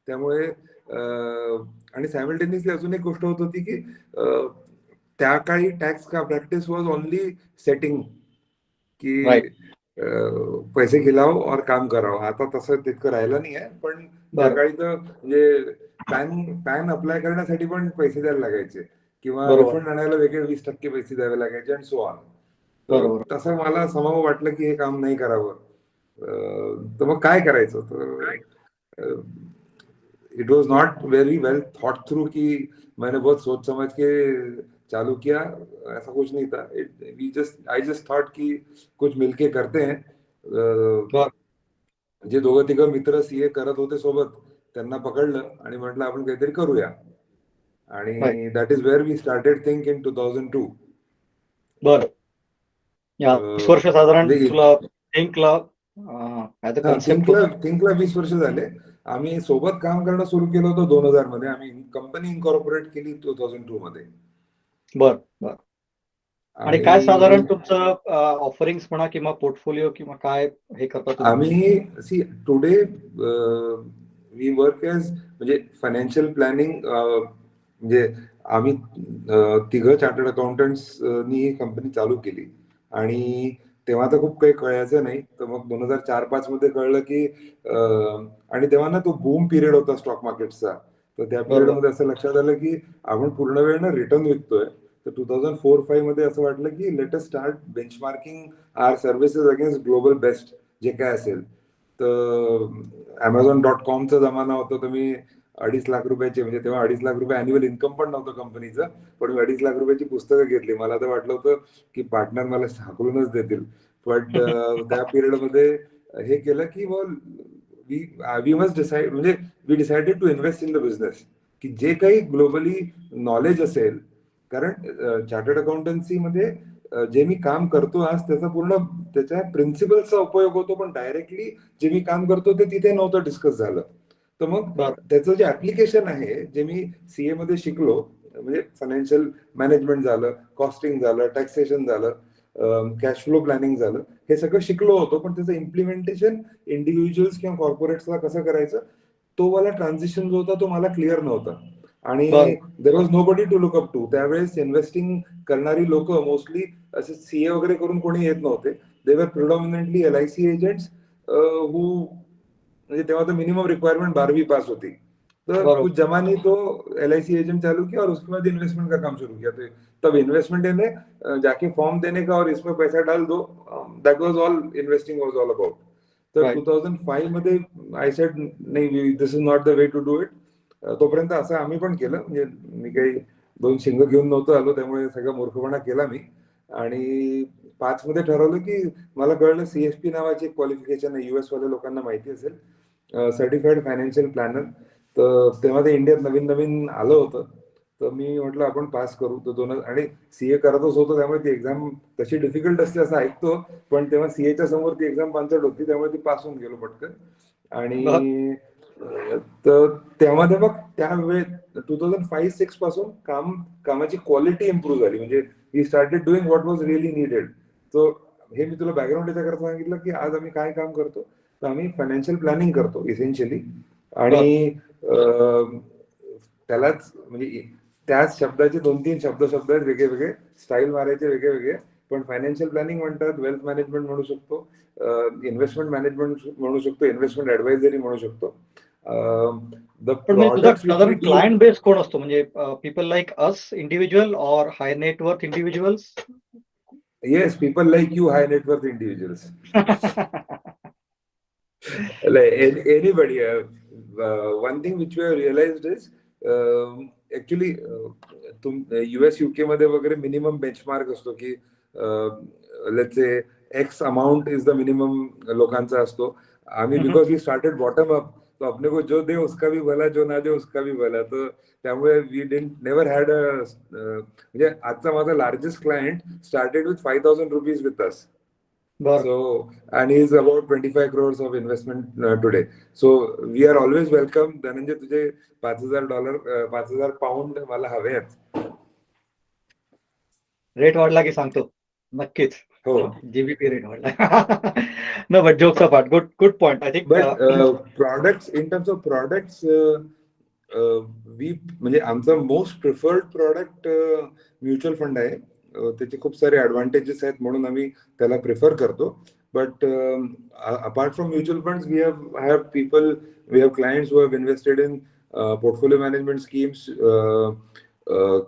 त्यामुळे आणि सायमल्टेनियसली अजून एक गोष्ट होत होती की त्या काळी टॅक्स का प्रॅक्टिस वॉज ओनली सेटिंग की पैसे खिलाव और काम करावं. आता तसं तितकं राहिलं नाही आहे, पण त्या काळी तर म्हणजे पॅन अप्लाय करण्यासाठी पण पैसे द्यायला लागायचे किंवा रिफंड आणायला वेगळे 20% पैसे द्यावे लागायचे अँड सो ऑन. तसं मला समभाव वाटलं की हे काम नाही करावं. तर मग काय करायचं, तर it was not very well thought through कि मैंने बहुत सोच समझ के चालू किया, ऐसा कुछ नहीं था. आई जस्ट थॉट की कुछ मिलके करते हैं. जे दोघं तिघं मित्र सीए करत होते सोबत, त्यांना पकडलं आणि म्हटलं आपण काहीतरी करूया. आणि that is where we started think in 2002. बरं, 20 वर्ष साधारण तुला थिंकला 20 वर्ष झाले. आम्ही सोबत काम करणं सुरू केलं होतं 2000 मध्ये. आम्ही कंपनी इनकॉर्पोरेट केली 2002 मध्ये. बर. आणि काय साधारण तुमचं ऑफरिंग्स म्हणा किंवा पोर्टफोलिओ किंवा काय हे करता? आम्ही टुडे वी वर्क एज म्हणजे फायनान्शियल प्लॅनिंग. म्हणजे आम्ही तिघं चार्टर्ड अकाउंटंट्सनी कंपनी चालू केली आणि तेव्हा तर खूप काही कळायचं नाही. तर मग 2004-05 मध्ये कळलं की आणि तेव्हा ना तो बूम पिरियड होता स्टॉक मार्केटचा. तर त्या पिरियडमध्ये असं लक्षात आलं की आपण पूर्ण वेळ ना रिटर्न विकतोय. तर 2004-05 मध्ये असं वाटलं की let us start benchmarking our services against global best जे काय असेल. तर Amazon.comचा जमाना होता. तर मी 2.5 लाख रुपयाचे, म्हणजे तेव्हा 2.5 लाख रुपये अॅन्युअल इन्कम पण नव्हतं कंपनीचं, पण मी 2.5 लाख रुपयाची पुस्तकं घेतली. मला तर वाटलं होतं की पार्टनर मला हाकलूनच देतील. बट त्या पिरियडमध्ये हे केलं की वी मस्ट डिसाइड, म्हणजे we decided to invest in the business, की जे काही ग्लोबली नॉलेज असेल. कारण चार्टर्ड अकाउंटन्सीमध्ये जे मी काम करतो आज त्याचा पूर्ण त्याच्या प्रिन्सिपल्सचा उपयोग होतो, पण डायरेक्टली जे मी काम करतो ते तिथे नव्हतं डिस्कस झालं. तर मग त्याचं जे ऍप्लिकेशन आहे, जे मी सीए मध्ये शिकलो, म्हणजे फायनान्शियल मॅनेजमेंट झालं, कॉस्टिंग झालं, टॅक्सेशन झालं, कॅश फ्लो प्लॅनिंग झालं, हे सगळं शिकलो होतो. पण त्याचं इम्प्लिमेंटेशन इंडिव्हिज्युअल्स किंवा कॉर्पोरेट्सला कसं करायचं, तो वाला ट्रान्झिशन जो होता तो मला क्लिअर नव्हता. आणि there was nobody to look up to. त्यावेळेस इन्व्हेस्टिंग करणारी लोक मोस्टली असे सीए वगैरे करून कोणी येत नव्हते. दे वर प्रिडॉमिनंटली LIC एजंट्स हु, म्हणजे तेव्हा तो मिनिमम रिक्वायरमेंट 12वीं पास होती. तो कुछ जमाने तो LIC एजेंट चालू किया और उसके बाद इन्वेस्टमेंट का काम शुरू किया. तो तब इन्वेस्टमेंट में जाके फॉर्म देने का और इसमें पैसा डाल दो, that was all investing was all about. तर 2005 मध्ये आय सेड नाही, this is not the way to do it. तोपर्यंत असं आम्ही पण केलं. म्हणजे मी काही 2 शिंग घेऊन नव्हतो आलो, त्यामुळे सगळा मूर्खपणा केला मी. आणि 5 मध्ये ठरवलं की मला कळलं CFP नावाची क्वालिफिकेशन आहे, US वाल्या लोकांना माहिती असेल, सर्टिफाईड फायनान्शियल प्लॅनर. तर तेव्हा ते इंडियात नवीन नवीन आलं होतं. तर मी म्हटलं आपण पास करू. तर आणि सीए करतच होतो, त्यामुळे ती एक्झाम तशी डिफिकल्ट असते असं ऐकतो, पण तेव्हा सीएच्या समोर ती एक्झाम पांचट होती, त्यामुळे ती पास होऊन गेलो पटकन. आणि तर तेव्हा ते मग त्यावेळेस 2005-06 पासून कामाची क्वालिटी इम्प्रूव्ह झाली. म्हणजे we started doing what was really needed. So हे मी तुला बॅकग्राऊंड याच्याकरता सांगितलं की आज आम्ही काय काम करतो. तर आम्ही फायनान्शियल प्लॅनिंग करतो इसेन्शियली. आणि त्यालाच म्हणजे त्याच शब्दाचे 2-3 शब्द आहेत वेगळे, स्टाईल मारायचे वेगळे. पण फायनान्शियल प्लॅनिंग म्हणतात, वेल्थ मॅनेजमेंट म्हणू शकतो, इन्व्हेस्टमेंट मॅनेजमेंट म्हणू शकतो, इन्व्हेस्टमेंट ऍडवायझरी म्हणू शकतो. क्लायंट बेस कोण असतो, म्हणजे पीपल लाईक अस इंडिव्हिज्युअल और high net worth individuals? Yes, people like you, high net worth individuals. Anybody. One thing which we have realized is actually US UK मध्ये वगैरे मिनिमम बेंचमार्क असतो की let's say X amount is the minimum लोकांचा असतो. आम्ही because we started bottom up, तो अपने को जो दे उसका भी भला, जो ना दे उसका भी भला. तर त्यामुळे वी नेव्हर हॅड म्हणजे आजचा माझा largest client started with 5,000 rupees with us. So, and he is about 25 crores of investment today. So we are always welcome. Dhananjay, तुझे $5,000 £5,000 मला हवे आहेत. रेट वाढला की सांगतो नक्कीच. हो. जीबीपी रेट वाढला. No but jokes apart, good point. I think but products, in terms of products, we म्हणजे आमचा most preferred product mutual fund आहे. त्याचे खूप सारे ऍडव्हान्टेजेस आहेत म्हणून आम्ही त्याला प्रिफर करतो. But apart from mutual funds, we have people, we have clients who have invested in portfolio management schemes,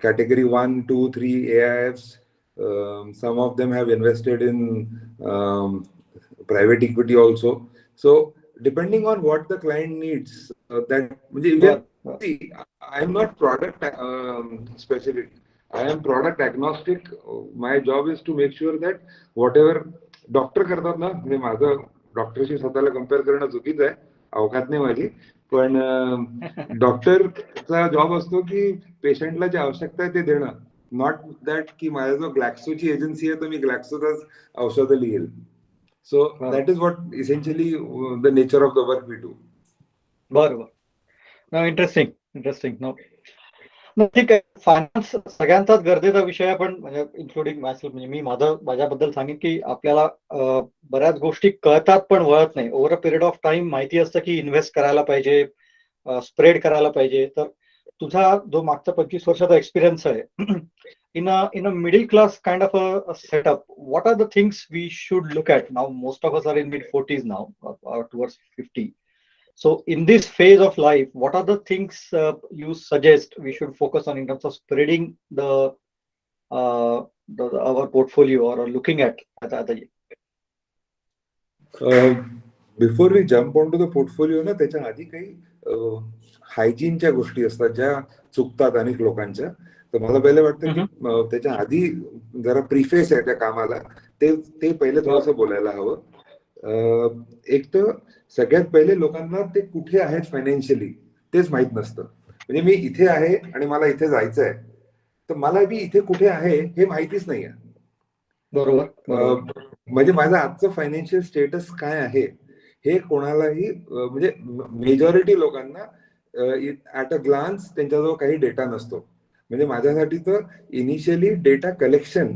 category 1, 2, 3 AIFs. Some of them have invested in um, private equity also. So depending on what the client needs, that बर बर. see, I am not product specific. I am product agnostic. My job is to make sure that whatever doctor करतात ना, म्हणजे माझं डॉक्टरशी स्वतःला compare करणं चुकीचं आहे, अवकात नाही माझी. पण डॉक्टरचा जॉब असतो की पेशंटला जे आवश्यकता आहे ते देणं. नॉट दॅट की माझा जो ग्लॅक्सोची एजन्सी आहे तर मी ग्लॅक्सोचाच औषधं लिहेल. So that is what essentially the nature of the work we do. बरोबर. इंटरेस्टिंग. नो ठीक आहे. फायनान्स सगळ्यांचाच गरजेचा विषय आहे, पण म्हणजे इन्क्लुडिंग मायसेल्फ, म्हणजे मी माझ्याबद्दल सांगेन की आपल्याला बऱ्याच गोष्टी कळतात पण वळत नाही. Over a period of time माहिती असतं की इन्व्हेस्ट करायला पाहिजे, स्प्रेड करायला पाहिजे. तर तुझा जो मागचा 25 वर्षाचा एक्सपिरियन्स आहे, in a middle class kind of a setup, what are the things we should look at now? Most of us are in mid 40s now, or towards 50. So in this phase of life, what are the things you suggest we should focus on in terms of spreading our portfolio, or looking at the before we jump on to the portfolio ना, त्याच्या आधी काही हायजीनच्या गोष्टी असतात ज्या चुकतात अनेक लोकांच्या. तर मला पहिले वाटतं की त्याच्या आधी जरा प्रिफेस आहे त्या कामाला, ते पहिले थोडंसं बोलायला हवं. एक तर सगळ्यात पहिले लोकांना ते कुठे आहेत फायनान्शियली तेच माहित नसतं. म्हणजे मी इथे आहे आणि मला इथे जायचं आहे, तर मला मी इथे कुठे आहे हे माहितीच नाहीये. बरोबर. म्हणजे माझं आजचं फायनान्शियल स्टेटस काय आहे हे कोणालाही, म्हणजे मेजॉरिटी लोकांना ऍट अ ग्लान्स त्यांच्याजवळ काही डेटा नसतो. म्हणजे माझ्यासाठी तर initially data collection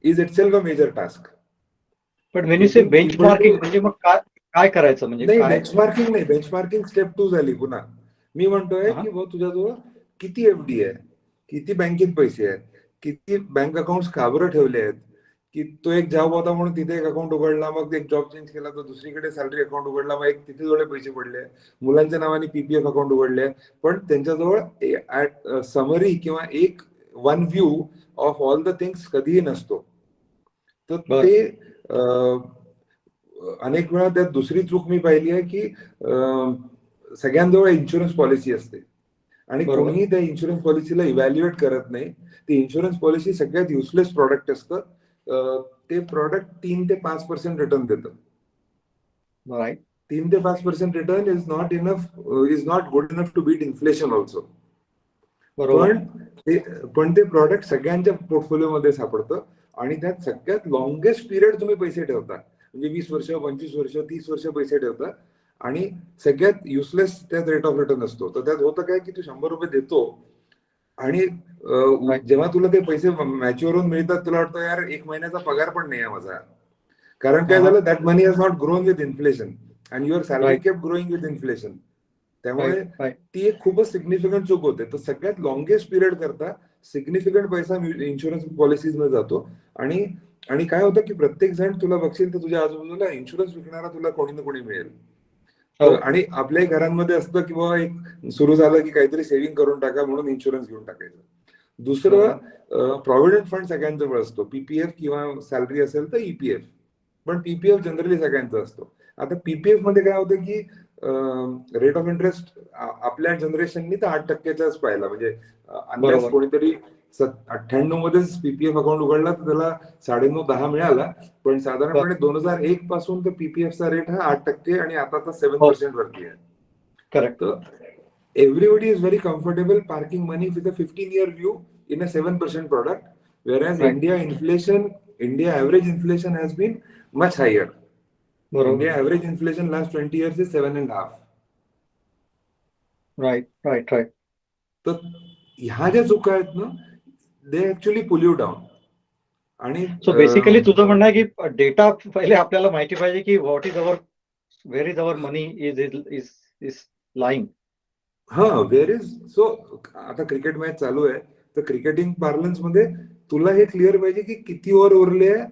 is itself a major task. पण when you say बेंचमार्किंग, म्हणजे मग काय करायचं, म्हणजे नाही, काय? बेंचमार्किंग स्टेप 2 झाली. पुन्हा मी म्हणतोय की तुझ्याजवळ किती एफडी आहे, किती बँकेत पैसे आहेत, किती बँक अकाउंट का बरं ठेवले आहेत, की तो एक जॉब होता म्हणून तिथे एक अकाउंट उघडला, मग एक जॉब चेंज केला तर दुसरीकडे सॅलरी अकाउंट उघडला, मग एक तिथे थोडे पैसे पडले, मुलांच्या नावाने पीपीएफ अकाउंट उघडले. पण त्यांच्याजवळ समरी किंवा एक one view of all the things कधीही नसतो. तर ते अनेक वेळा त्यात दुसरी चूक मी पाहिली आहे की सगळ्यांजवळ इन्शुरन्स पॉलिसी असते आणि कोणीही त्या इन्शुरन्स पॉलिसीला इव्हॅल्युएट करत नाही. ती इन्शुरन्स पॉलिसी सगळ्यात युजलेस प्रॉडक्ट असतं. ते प्रॉडक्ट 3 ते 5% रिटर्न देतं. 3 ते 5% return is not good enough to beat inflation also. पण ते प्रॉडक्ट सगळ्यांच्या पोर्टफोलिओ मध्ये सापडतं आणि त्यात सगळ्यात लॉंगेस्ट पिरियड तुम्ही पैसे ठेवता. म्हणजे 20 वर्ष, 25 वर्ष, 30 वर्ष पैसे ठेवता आणि सगळ्यात युजलेस त्यात रेट ऑफ रिटर्न असतो. तर त्यात होतं काय की तू 100 रुपये देतो आणि जेव्हा तुला ते पैसे मॅच्युअर होऊन मिळतात, तुला वाटतं यार 1 महिन्याचा पगार पण नाही आहे माझा. कारण काय झालं, that money has not grown with inflation and your salary kept growing with inflation. त्यामुळे ती एक खूपच सिग्निफिकंट चूक होते. तर सगळ्यात लॉंगेस्ट पिरियड करता सिग्निफिकंट पैसा इन्शुरन्स पॉलिसीज न जातो. आणि काय होतं की प्रत्येक जण तुला बघशील तर तुझ्या आजूबाजूला इन्शुरन्स विकणारा तुला कोणी ना कोणी मिळेल. आणि आपल्याही घरांमध्ये असतं की बाबा एक सुरू झालं की काहीतरी सेव्हिंग करून टाका म्हणून इन्शुरन्स घेऊन टाकायचं. दुसरं, प्रॉव्हिडंट फंड सगळ्यांजवळ असतो, पीपीएफ किंवा सॅलरी असेल तर ईपीएफ. पण पीपीएफ जनरली सगळ्यांचा असतो. आता पीपीएफ मध्ये काय होतं की रेट ऑफ इंटरेस्ट आपल्या जनरेशननी तर 8%च पाहिला. म्हणजे अनलेस कोणीतरी 98 मध्येच पीपीएफ अकाउंट उघडला तर त्याला 9.5-10 मिळाला. पण साधारणपणे 2001 पासून तर पीपीएफचा रेट हा 8% आणि आता तर 7% वरती आहे. करेक्ट. तर everybody is very comfortable parking money with a 15-year view in a 7% product, whereas India average inflation has been much higher. India average inflation last 20 years is 7.5. Right. तर ह्या ज्या चुका आहेत ना, दे ऍक्च्युअली पुल यू डाऊन. आणि so basically तुझं म्हणणं आहे की डेटा पहिले आपल्याला माहिती पाहिजे की what is our, where is our money is is is lying. हा, वेर इज, सो आता क्रिकेट मॅच चालू आहे, तर क्रिकेटिंग पार्लन्स मध्ये तुला हे क्लिअर पाहिजे की किती ओव्हर उरले आहे,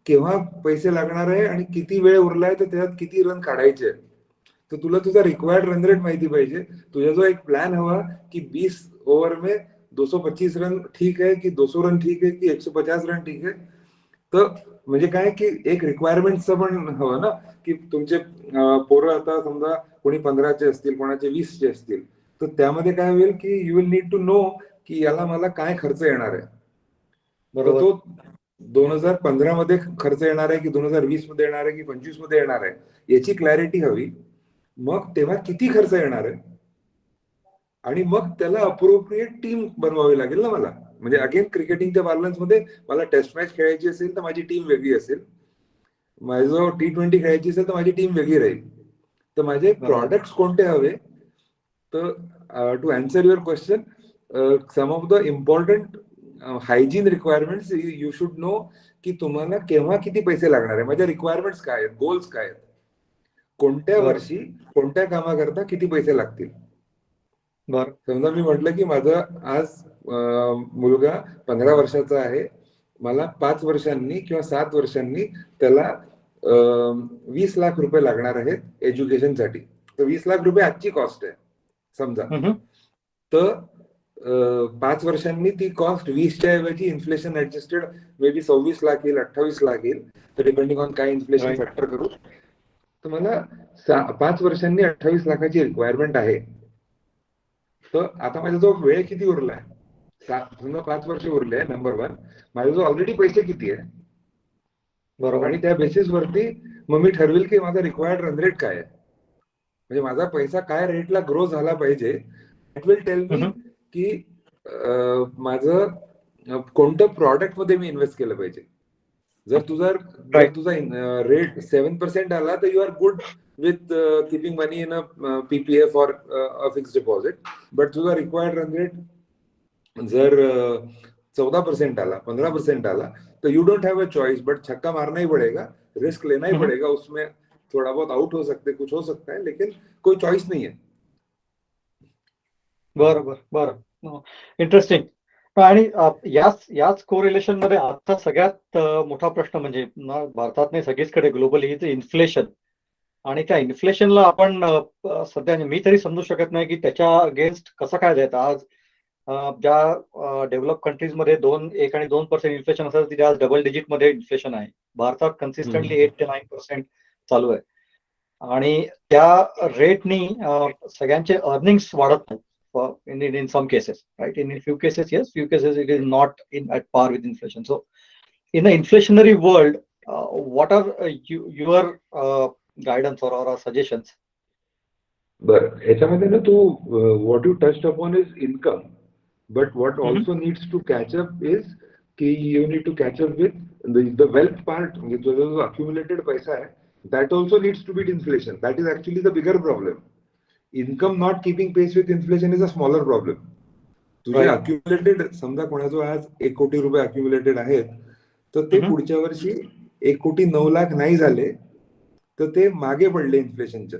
केव्हा पैसे लागणार आहे, आणि किती वेळ उरलाय तर त्यात किती रन काढायचे. तर तुला तुझा रिक्वायर्ड रन रेट माहिती पाहिजे. तुझा जो एक प्लॅन हवा की 20 ओव्हर में 225 रन ठीक है, की 200 रन ठीक है, की 150 रन ठीक है. तर म्हणजे काय की एक रिक्वायरमेंटचं पण हवं ना, की तुमचे पोरं आता समजा कोणी 15चे असतील, कोणाचे 20चे असतील, तर त्यामध्ये काय होईल की you will need to know की याला मला काय खर्च येणार आहे. तर बरोबर. तो 2015 मध्ये खर्च येणार आहे की 2020 मध्ये येणार आहे की 25 मध्ये येणार आहे, याची क्लॅरिटी हवी. मग तेव्हा किती खर्च येणार आहे, आणि मग त्याला अप्रोप्रिएट टीम बनवावी लागेल ना मला. म्हणजे अगेन क्रिकेटिंगच्या पार्लन्स मध्ये मला टेस्ट मॅच खेळायची असेल तर माझी टीम वेगळी असेल, माझं T20 खेळायची असेल तर माझी टीम वेगळी राहील. तर माझे बरोबर. प्रॉडक्ट्स कोणते हवे. तर to answer your question, some of the important hygiene requirements you should know, की तुम्हाला केव्हा किती पैसे लागणार आहे, माझ्या रिक्वायरमेंट्स काय आहेत, गोल्स काय आहेत, कोणत्या बरं. वर्षी कोणत्या कामाकरता किती पैसे लागतील. बरं. समजा मी म्हटलं की माझा आज मुलगा 15 वर्षाचा आहे, मला 5 वर्षांनी किंवा 7 वर्षांनी त्याला 20 लाख रुपये लागणार आहेत एज्युकेशनसाठी. तर 20 लाख रुपये आजची कॉस्ट आहे समजा. तर 5 वर्षांनी ती कॉस्ट 20च्या ऐवजी inflation adjusted may be 26 lakh येईल, 28 लाख येईल, तर डिपेंडिंग ऑन काय इन्फ्लेशन Right. फॅक्टर करू. तर मला 5 वर्षांनी 28 लाखाची रिक्वायरमेंट आहे. तर आता माझ्याजवळ वेळ किती उरलाय, समजा 5 वर्ष उरले, नंबर 1. माझ्याजवळ ऑलरेडी पैसे किती आहे, बरोबर. आणि त्या बेसिस वरती मग मी ठरवेल की माझा रिक्वायर्ड रन रेट काय आहे. म्हणजे माझा पैसा काय रेटला ग्रो झाला पाहिजे, इट विल टेल मी की माझं कोणत्या प्रॉडक्ट मध्ये मी इन्व्हेस्ट केलं पाहिजे. जर तुझा रेट 7% आला तर you are good with keeping money in a PPF और अ फिक्स्ड डिपॉझिट. बट तुझा रिक्वायर्ड रन रेट जर 14% आला, 15% आला, तो you don't have a choice but छक्का मारना ही पड़ेगा, रिस्क लेना ही पड़ेगा. उसमें थोड़ा बहुत आउट हो सकते, कुछ हो सकता है, लेकिन कोई चॉइस नहीं है. बरोबर. बरं. इंटरेस्टिंग. आणि याच कोरिलेशन मध्ये आता सगळ्यात मोठा प्रश्न म्हणजे भारतात नाही सगळीचकडे ग्लोबली इन्फ्लेशन. आणि त्या इन्फ्लेशनला आपण सध्या मी तरी समजू शकत नाही की त्याच्या अगेन्स्ट कसं काय द्यायचं. आज ज्या डेव्हलप कंट्रीज मध्ये 1 आणि 2% इन्फ्लेशन असेल तिथे आज डबल डिजिट मध्ये इन्फ्लेशन आहे. भारतात कन्सिस्टंटली 8 ते 9% चालू आहे. आणि त्या रेटनी सगळ्यांचे अर्निंग्स वाढत नाहीत. in some cases, right? In few cases, yes. Few cases, it is not at par with inflation. So, in the inflationary world, what are your guidance or suggestions? बरं, ह्याच्यामध्ये ना तू what you touched upon is income, but what also needs to catch up is की you need to catch up with the wealth part. म्हणजे तुझा जो accumulated पैसा आहे, that also needs to beat inflation. That is actually the bigger problem. Income not keeping pace with inflation is a smaller problem. तुझे Right. Accumulated समजा कोणाजवळ आज 1 कोटी रुपये अक्युमुलेटेड आहेत, तर ते पुढच्या वर्षी 1,09,00,000 नाही झाले तर ते मागे पडले इन्फ्लेशनच्या.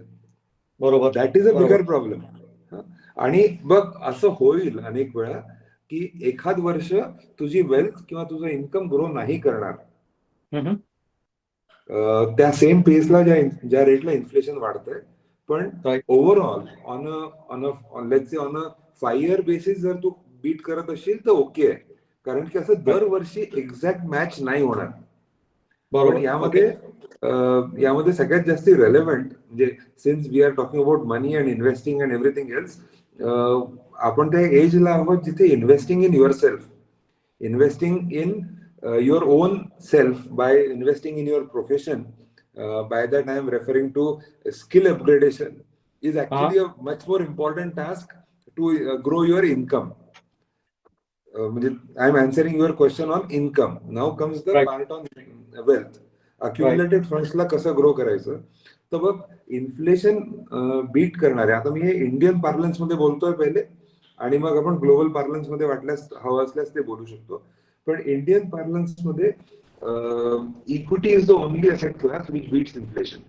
बरोबर. That is a bigger problem. आणि बघ असं होईल अनेक वेळा की एखाद वर्ष तुझी वेल्थ किंवा तुझं इन्कम ग्रो नाही करणार, त्या सेम पेसला ज्या रेटला इन्फ्लेशन वाढतंय. पण Right. Overall on let's say on a 5 year basis जर तू बीट करत असशील तर ओके आहे, कारण की असं दरवर्षी एक्झॅक्ट मॅच नाही होणार. पण बरोबर. यामध्ये सगळ्यात जास्त रेलेव्हंट म्हणजे since we are talking about money and investing and everything else, आपण त्या एजला आहोत जिथे investing in your self, investing in your own self by investing in your profession, by that I am referring to skill upgradation, is actually a much more important task to grow your income. म्हणजे I am answering your question on income. Now comes the Right. part on wealth. Accumulated funds ला कसं grow करायचं. तर बघ, inflation bit करणारे, आता मी हे Indian parlance मध्ये बोलतोय पहिले, आणि मग आपण ग्लोबल पार्लन्स मध्ये वाटल्यास हवं असल्यास ते बोलू शकतो. पण इंडियन पार्लन्स मध्ये equity is the only asset class which beats inflation.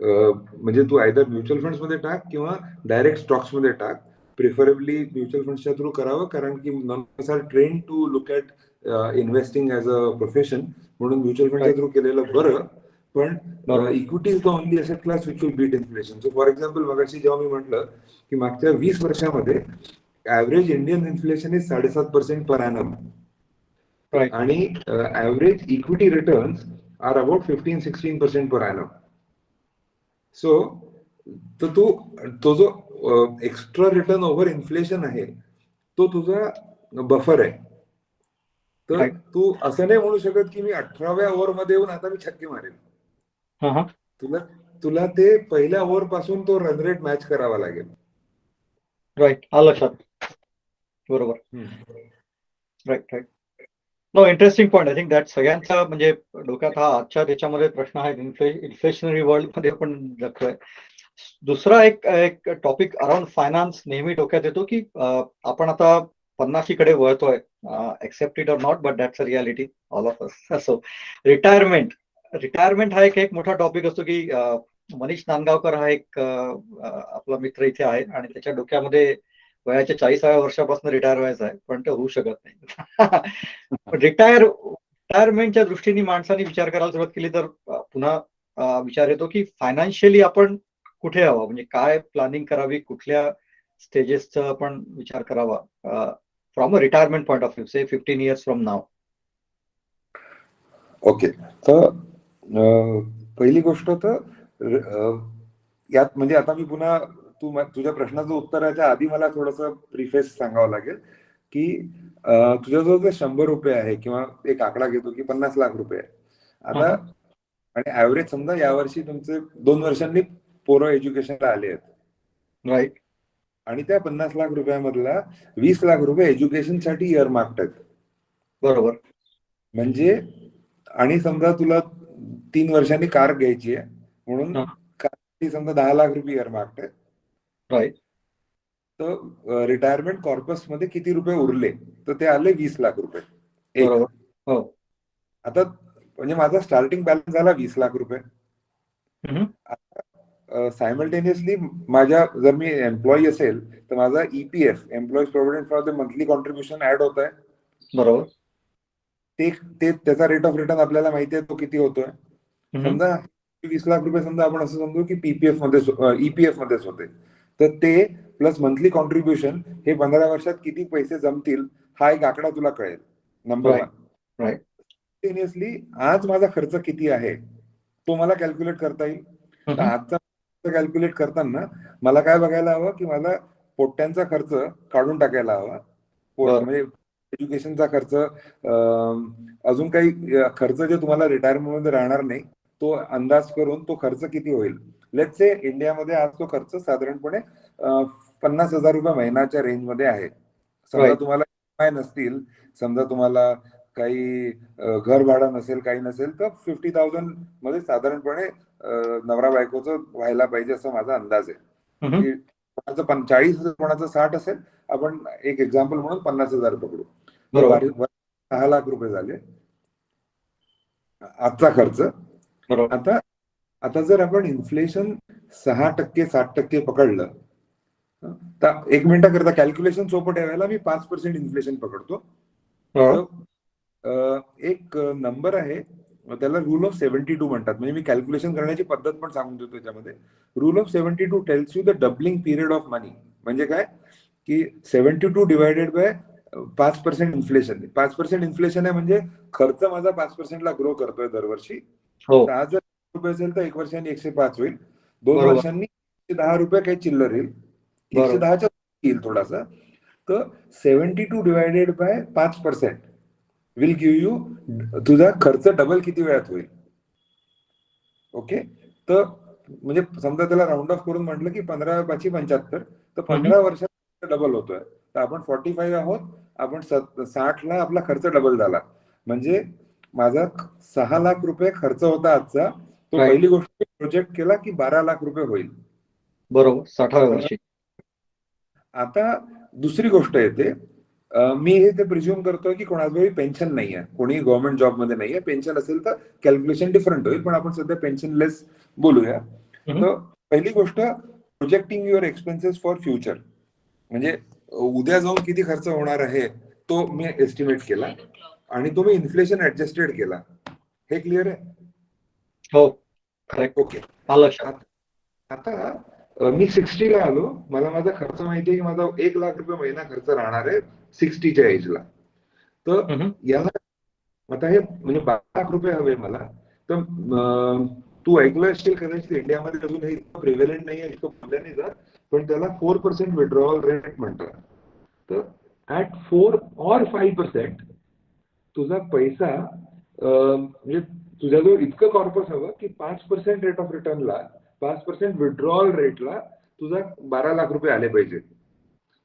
म्हणजे तू आयदर म्युच्युअल फंड्स मध्ये टाक किंवा डायरेक्ट स्टॉक्स मध्ये टाक. प्रिफरेबली म्युच्युअल फंड्सच्या थ्रू करावं, कारण की none are train to look at investing as a profession, म्हणून म्युच्युअल फंडच्या थ्रू केलेलं बरं. पण equity is the only asset class which will beat inflation. So for example मगाशी जेव्हा मी म्हटलं की मागच्या 20 वर्षामध्ये average Indian inflation is 7.5% per annum, आणि average equity returns are about 15-16% per annum. So तो जो एक्स्ट्रा रिटर्न ओव्हर इन्फ्लेशन आहे तो तुझा बफर आहे. तर तू असं नाही म्हणू शकत की मी 18व्या ओव्हर मध्ये येऊन आता मी छक्के मारेल. तुला ते पहिल्या ओव्हर पासून तो रन रेट मॅच करावा लागेल. राईट, आलं लक्षात. बरोबर. Right. No, interesting point. I think that सगळ्यांचा म्हणजे डोक्यात हा आजच्या त्याच्यामध्ये प्रश्न आहे. इन्फ्लेशनरी वर्ल्ड मध्ये आपण जगतोय. दुसरा एक टॉपिक अराउंड फायनान्स नेहमी डोक्यात येतो की आपण आता 50कडे वळतोय. Accept it or not, but that's a reality all of us. So retirement हा एक मोठा टॉपिक असतो की मनीष नांदगावकर हा एक आपला मित्र इथे आहे आणि त्याच्या डोक्यामध्ये वयाच्या 40व्या वर्षापासून रिटायर व्हायचं आहे, पण ते होऊ शकत नाही. रिटायरमेंटच्या दृष्टीने माणसाने विचार करायला सुरुवात केली तर पुन्हा विचार येतो की फायनान्शियली आपण कुठे हवं, म्हणजे काय प्लॅनिंग करावी, कुठल्या स्टेजेसचा आपण विचार करावा from a retirement point of view, say 15 years from now. Okay, तर पहिली गोष्ट तर यात म्हणजे आता मी पुन्हा तुझ्या प्रश्नाचं उत्तराच्या आधी मला थोडस प्रिफेस सांगावं लागेल की तुझ्याजवळ जे 100 रुपये आहे किंवा एक आकडा घेतो की 50 लाख रुपये आहे आता, आणि ऍव्हरेज समजा यावर्षी तुमचे 2 वर्षांनी पोरं एज्युकेशनला आले आहेत. राईट. आणि त्या 50 लाख रुपयामधला 20 लाख रुपये एज्युकेशनसाठी इयरमार्क्ड आहेत. बरोबर. म्हणजे आणि समजा तुला 3 वर्षांनी कार घ्यायची आहे म्हणून कारसाठी समजा 10 लाख रुपये इयरमार्क्ड आहेत. राईट. तर रिटायरमेंट कॉर्पस मध्ये किती रुपये उरले, तर ते आले 20 लाख रुपये. बरोबर. आता म्हणजे माझा स्टार्टिंग बॅलन्स झाला 20 लाख रुपये. सायमल्टेनियसली माझ्या जर मी एम्प्लॉई असेल तर माझा EPF, employees provident for the monthly contribution add होत आहे. बरोबर. ते त्याचा रेट ऑफ रिटर्न आपल्याला माहिती आहे तो किती होतोय. समजा 20 लाख रुपये समजा आपण असं समजू की PPF मध्ये EPF मध्येच होते, तर ते प्लस मंथली कॉन्ट्रीब्युशन हे 15 वर्षात किती पैसे जमतील हा एक आकडा तुला कळेल. नंबर 1. सायमल्टेनियसली आज माझा खर्च किती आहे तो मला कॅल्क्युलेट करता येईल. तर आजचा कॅल्क्युलेट करताना मला काय बघायला हवं की मला पोट्ट्यांचा खर्च काढून टाकायला हवा. म्हणजे एज्युकेशनचा खर्च, अजून काही खर्च जे तुम्हाला रिटायरमेंट मध्ये राहणार नाही तो अंदाज करून तो खर्च किती होईल. लेट्स से इंडियामध्ये आज तो खर्च साधारणपणे 50,000 रुपये महिन्याच्या रेंजमध्ये आहे. समजा तुम्हाला काय नसतील, समजा तुम्हाला काही घर भाडं नसेल, काही नसेल, तर 50,000 मध्ये साधारणपणे नवरा बायकोचं व्हायला पाहिजे असं माझा अंदाज आहे. की कोणाचं 40,000 कोणाचं 60 असेल, आपण एक एक्झाम्पल म्हणून 50,000 पकडू. 6 लाख रुपये झाले आजचा खर्च. आता जर आपण इन्फ्लेशन 6%, 7% पकडलं तर 1 मिनिटाकरता कॅल्क्युलेशन सोपं ठेवायला मी 5% इन्फ्लेशन पकडतो. तर एक नंबर आहे त्याला रूल ऑफ 72 म्हणतात. म्हणजे मी कॅल्क्युलेशन करण्याची पद्धत पण सांगून देतो त्याच्यामध्ये. Rule of 72 tells you the doubling period of money. म्हणजे काय की 72 डिवायडेड बाय 5% इन्फ्लेशन. 5% इन्फ्लेशन आहे म्हणजे खर्च माझा 5% ला ग्रो करतोय दरवर्षी. तर आज जर रुपये असेल तर 1 वर्षांनी 105 होईल, 2 वर्षांनी 110 रुपये काही चिल्लर येईल, 110च्या येईल थोडासा. तर 72 divided by 5% will give you तुझा खर्च डबल किती वेळात होईल. ओके, तर म्हणजे समजा त्याला राऊंड ऑफ करून म्हटलं की 15×5=75, तर 15 वर्षात डबल होतोय. तर आपण 45 आहोत, आपण 60 ला आपला खर्च डबल झाला. म्हणजे माझा 6 लाख रुपये खर्च होता आजचा, तो पहिली गोष्ट प्रोजेक्ट केला की 12 लाख रुपये होईल. बरोबर, 60व्या वर्षी. आता दुसरी गोष्ट येते मी हे ते प्रिझ्युम करतोय की कोणाजवळही पेन्शन नाही आहे, कोणी गव्हर्नमेंट जॉबमध्ये नाही आहे. पेन्शन असेल तर कॅल्क्युलेशन डिफरंट होईल, पण आपण सध्या पेन्शनलेस बोलूया. तर पहिली गोष्ट, projecting your expenses for future, म्हणजे उद्या जाऊन किती खर्च होणार आहे तो मी एस्टिमेट केला आणि तो मी इन्फ्लेशन ऍडजस्टेड केला. हे क्लिअर आहे? हो, करेक्ट. ओके. आलं लक्षात. आता मी 60ला आलो, मला माझा खर्च माहितीये की माझा 1 लाख रुपये महिना खर्च राहणार आहे 60च्या एजला. तर याला आता हे म्हणजे 12 लाख रुपये हवे मला. तर तू ऐकलं असशील कदाचित, इंडियामध्ये अजून हे इतकं प्रिव्हेलंट नाही आहे, इतकं बोलल्या नाही जात, पण त्याला 4% विड्रॉवल रेट म्हणतात. तर ऍट 4 or 5% तुझा पैसा म्हणजे तुझ्याजवळ इतकं कॉर्पस हवं की 5% रेट ऑफ रिटर्नला, 5% विड्रॉवल रेटला तुझा 12 लाख रुपये आले पाहिजे.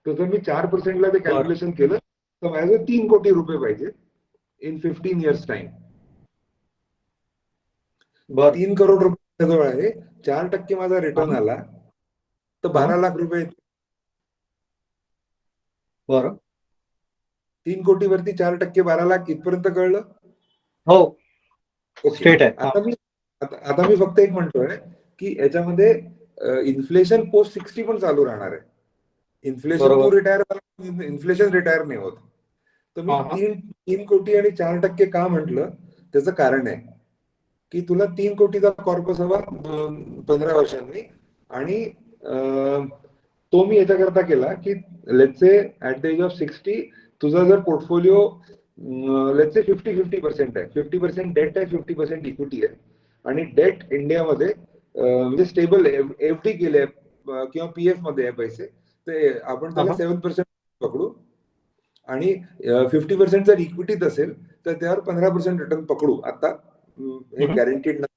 तर जर मी 4%ला ते कॅल्क्युलेशन केलं तर माझ्याजवळ 3 कोटी रुपये पाहिजे इन 15 years टाइम. 3 करोड रुपये जवळ आहे, 4% माझा रिटर्न आला तर 12 लाख रुपये. बरं. 3 कोटी वरती 4%, 12 लाख, इथपर्यंत कळलं? हो. ओके. स्टेट आहे. आता मी फक्त एक म्हणतोय की याच्यामध्ये इन्फ्लेशन पोस्ट 60 पण चालू राहणार आहे. इन्फ्लेशन तू रिटायर, इन्फ्लेशन रिटायर नाही होत. तर मी 3 कोटी आणि 4% का म्हटलं, त्याचं कारण आहे की तुला 3 कोटीचा कॉर्पस हवा 15 वर्षांनी, आणि तो मी याच्याकरता केला की let's say at the age of 60 तुझा जर पोर्टफोलिओ लेट्स से 50-50% आहे, 50% डेट आहे, 50% इक्विटी आहे, आणि डेट इंडियामध्ये म्हणजे स्टेबल एफडी केले किंवा पीएफ मध्ये आहे पैसे, तर आपण त्याला 7% पकडू, आणि 50% जर इक्विटीत असेल तर त्यावर 15% रिटर्न पकडू. आता हे गॅरंटीड नाही,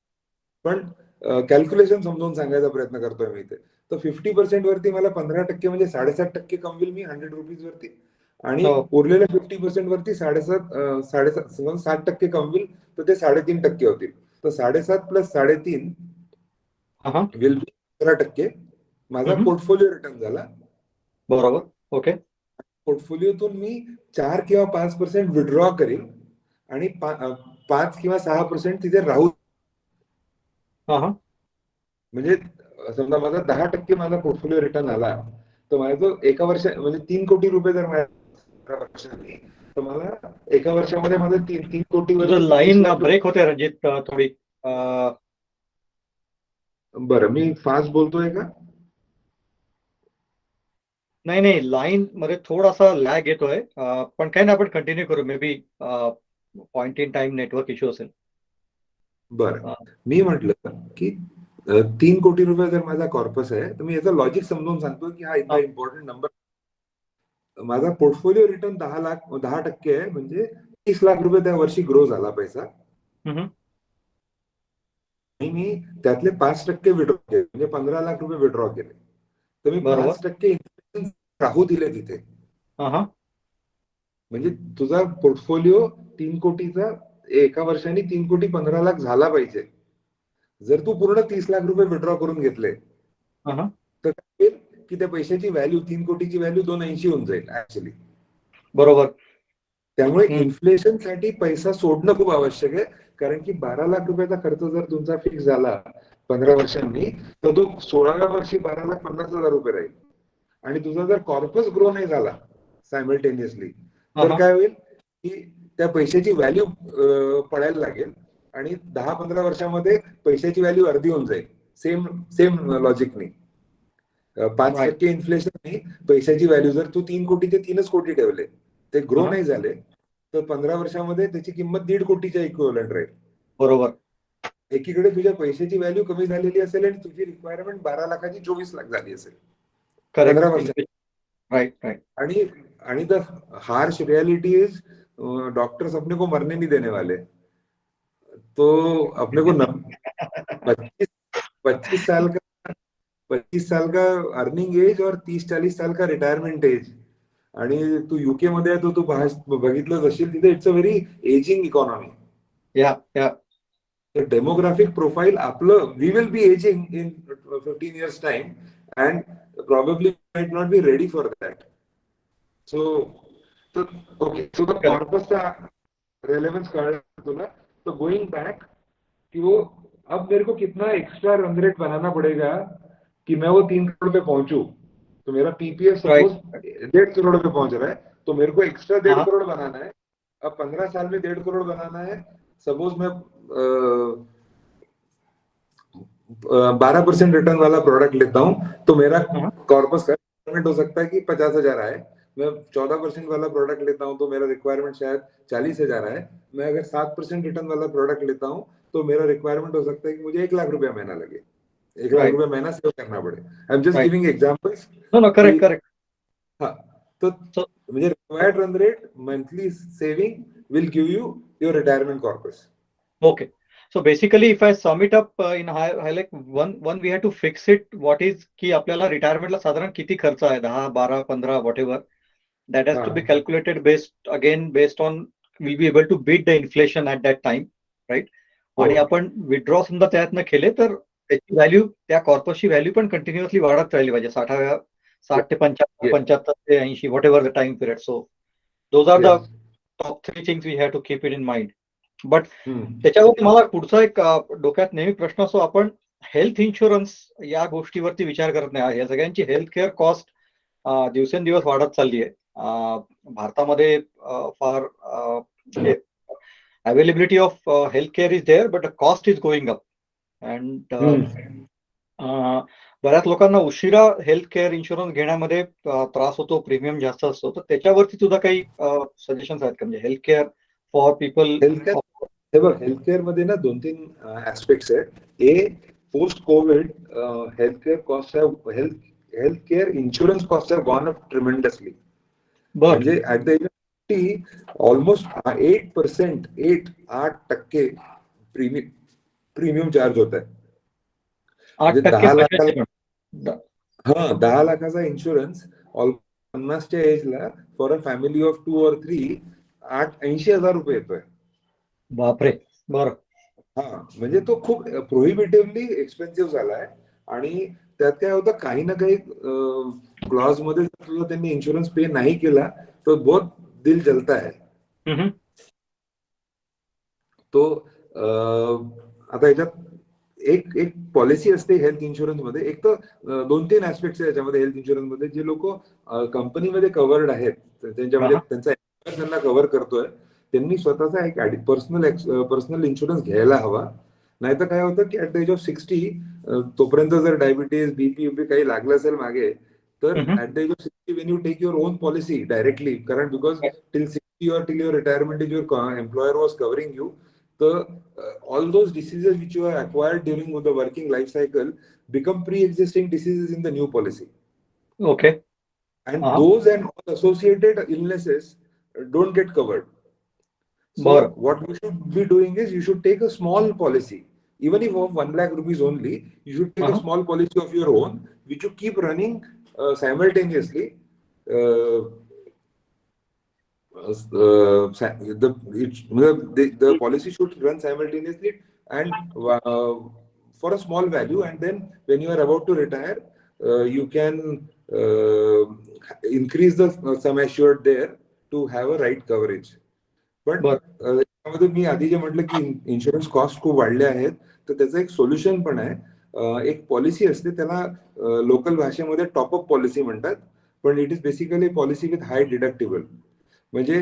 पण कॅल्क्युलेशन समजून सांगायचा प्रयत्न करतोय मी इथे. तर 50% वरती मला 15% म्हणजे 7.5% कमविल मी 100 रुपीज वरती, आणि उरलेल्या 50% वरती 7.5% कमविल, तर ते 3.5% होतील. तर 7.5 + 3.5 विल बी 15%. माझा पोर्टफोलिओ रिटर्न झाला. बरोबर. ओके. पोर्टफोलिओतून मी 4 किंवा 5% विड्रॉ करेल आणि 5 किंवा 6% तिथे राहू. म्हणजे समजा माझा 10% माझा पोर्टफोलिओ रिटर्न आला, तर माझा जो एका वर्षात म्हणजे 3 कोटी रुपये जर माझ्या वर्षांनी, तर मला एका वर्षामध्ये माझं 3 कोटी वर लाईन ब्रेक होते रणजित थोडी. बरं, मी फास्ट बोलतोय का? नाही, लाईन मध्ये थोडासा लॅग येतोय, पण काही नाही, आपण कंटिन्यू करू. May be point in time network issue असेल. बरं, मी म्हटलं की 3 कोटी रुपये जर माझा कॉर्पस आहे, तर मी याचं लॉजिक समजून सांगतो की हा इतका इम्पॉर्टंट नंबर. माझा पोर्टफोलिओ रिटर्न 10% आहे, म्हणजे 30 लाख रुपये त्या वर्षी ग्रो झाला पैसा, आणि मी त्यातले 5% विड्रॉ केले, म्हणजे 15 लाख रुपये विड्रॉ केले. तर मी 5% राहू दिले तिथे. म्हणजे तुझा पोर्टफोलिओ 3 कोटीचा एका वर्षाने 3 कोटी 15 लाख झाला पाहिजे. जर तू पूर्ण 30 लाख रुपये विड्रॉ करून घेतले तर काय होईल की त्या पैशाची व्हॅल्यू, 3 कोटीची व्हॅल्यू 280 होऊन जाईल ऍक्च्युली. बरोबर. त्यामुळे इन्फ्लेशन साठी पैसा सोडणं खूप आवश्यक आहे, कारण की 12 लाख रुपयाचा खर्च जर तुमचा फिक्स झाला 15 वर्षांनी, तर तो 16व्या वर्षी 12,50,000 रुपये राहील. आणि तुझा जर कॉर्पस ग्रो नाही झाला सायमल्टेनियसली, तर काय होईल की त्या पैशाची व्हॅल्यू पडायला लागेल, आणि 10-15 वर्षामध्ये पैशाची व्हॅल्यू अर्धी होऊन जाईल. सेम लॉजिकनी 5% इन्फ्लेशन, पैशाची व्हॅल्यू जर तू 3 कोटी ते 3च कोटी ठेवले, ते ग्रो नाही झाले, तर 15 वर्षामध्ये त्याची किंमत 1.5 कोटीच्या इक्विव्हलंट राहील. बरोबर. एकीकडे तुझ्या पैशाची व्हॅल्यू कमी झालेली असेल आणि तुझी रिक्वायरमेंट 12 लाखाची 24 लाख झाली असेल 15 वर्षात. आणि the harsh reality is, doctors अपने को मरने नहीं देने वाले, तो अपने को 25 साल का अर्निंग एज और 30-40 साल का रिटायरमेंट एज. आणि तू युके मध्ये आहे, तो तू बघितलंच असेल, तिथे it's a very ageing economy. Demographic profile आपलं, we will be ageing in 15 years time, and probably might not be ready for that. So तो ओके, सो द कॉर्पसचा रेलेवेंस कळला तुला. तो गोइंग बैक कि वो अब मेरे को कितना एक्स्ट्रा रन रेट बनाना पड़ेगा कि मैं वो 3 करोड़ पे पहुंचू. तो मेरा पीपीएफ राइट. सपोज 1.5 करोड़ पे पहुंच रहा है, तो मेरे को एक्स्ट्रा 1.5 करोड़ हाँ. बनाना है. अब 15 साल में 1.5 करोड़ बनाना है. सपोज मैं 12% रिटर्न वाला प्रोडक्ट लेता हूं, तो मेरा हाँ. कॉर्पस का रिक्वायरमेंट हो सकता है कि 50,000 आए. मैं 14% वाला प्रोडक्ट लेता हूं तो मेरा रिक्वायरमेंट शायद 40,000 आए. मैं अगर 7% रिटर्न वाला प्रोडक्ट लेता हूं तो मेरा रिक्वायरमेंट हो सकता है कि मुझे 1 लाख रुपया महीना लगे, 1 लाख राइट. रुपया महीना सेव करना पड़े. I am just right. Giving examples no no, कि करेक्ट करेक्ट. हाँ. तो सो म्हणजे required run rate monthly saving will give you your retirement corpus. okay. So basically, if I sum it up in high like one we have to fix it. What is की आपल्याला रिटायरमेंटला साधारण किती खर्च आहे, 10, 12, 15, whatever. That has to be हाँ. calculated based on we'll be able to beat the inflation at that time, right? हो. आणि आपण विड्रॉ समजा त्यातनं केले तर त्याची व्हॅल्यू, त्या कॉर्पसची व्हॅल्यू पण कंटिन्युअसली वाढत राहिली पाहिजे. 60 ते 75, Yes. 75 ते 80, whatever the time period. So those are the Yes. Top 3 things we have to keep it in mind. But hmm. त्याच्यावरती मला पुढचा एक डोक्यात नेहमी प्रश्न असतो, आपण हेल्थ इन्शुरन्स या गोष्टीवरती विचार करत नाही. या सगळ्यांची हेल्थ केअर कॉस्ट दिवसेंदिवस वाढत चालली आहे. भारतामध्ये फार availability of health care is there, but the cost is going up. And बऱ्याच लोकांना उशिरा हेल्थ केअर इन्शुरन्स घेण्यामध्ये त्रास होतो, प्रीमियम जास्त असतो. तर त्याच्यावरती तुझा काही सजेशन्स आहेत का, म्हणजे health care for people? Health हे बघ, हेल्थ केअर मध्ये ना 2-3 ऍस्पेक्ट्स आहेत. Post Covid health care cost health care insurance cost have gone up tremendously. बर. म्हणजे at the age almost 8% premium charge होत आहे. 8% 10 कशाचे लाखाला पण? 10 लाखाचा इन्शुरन्स 50च्या एजला for a family of 2 or 3 80,000 रुपये येतोय. बापरे. बर. हा, म्हणजे तो खूप प्रोहिबिटिव्हली एक्सपेन्सिव्ह झालाय. आणि त्यात काय होतं, काही ना काही क्लॉज मध्ये तुझा त्यांनी इन्शुरन्स पे नाही केला तर बहुत दिल जलता है. तो आता याच्यात एक एक पॉलिसी असते हेल्थ इन्शुरन्स मध्ये. एक तर 2-3 ऍस्पेक्ट्स आहे याच्यामध्ये हेल्थ इन्शुरन्स मध्ये. जे लोक कंपनीमध्ये कव्हर्ड आहेत, त्यांच्या म्हणजे त्यांचा त्यांना कव्हर करतोय, त्यांनी स्वतःचा एक पर्सनल इन्शुरन्स घ्यायला हवा. नाहीतर काय होतं की ऍट द एज ऑफ 60 तोपर्यंत जर डायबिटीज, बीपी काही लागलं असेल मागे, तर at the age of 60 when you take your own policy directly, कारण because till 60 or till your retirement is your employer was covering you, the all those diseases which you have acquired during the working life cycle become pre-existing diseases in the new policy. Okay. And those and all associated illnesses don't get covered. So बर. what you should be doing is you should take a small policy, even if of 1 lakh rupees only. You should take a small policy of your own which you keep running simultaneously. The policy should run simultaneously and for a small value, and then when you are about to retire, you can increase the sum assured there to have a right coverage. पण बर. त्यामध्ये मी आधी जे म्हटलं की insurance cost खूप वाढले आहेत, तर त्याचं एक सोल्युशन पण आहे. एक पॉलिसी असते, त्याला लोकल भाषेमध्ये टॉपअप पॉलिसी म्हणतात, पण it is basically policy with high deductible. म्हणजे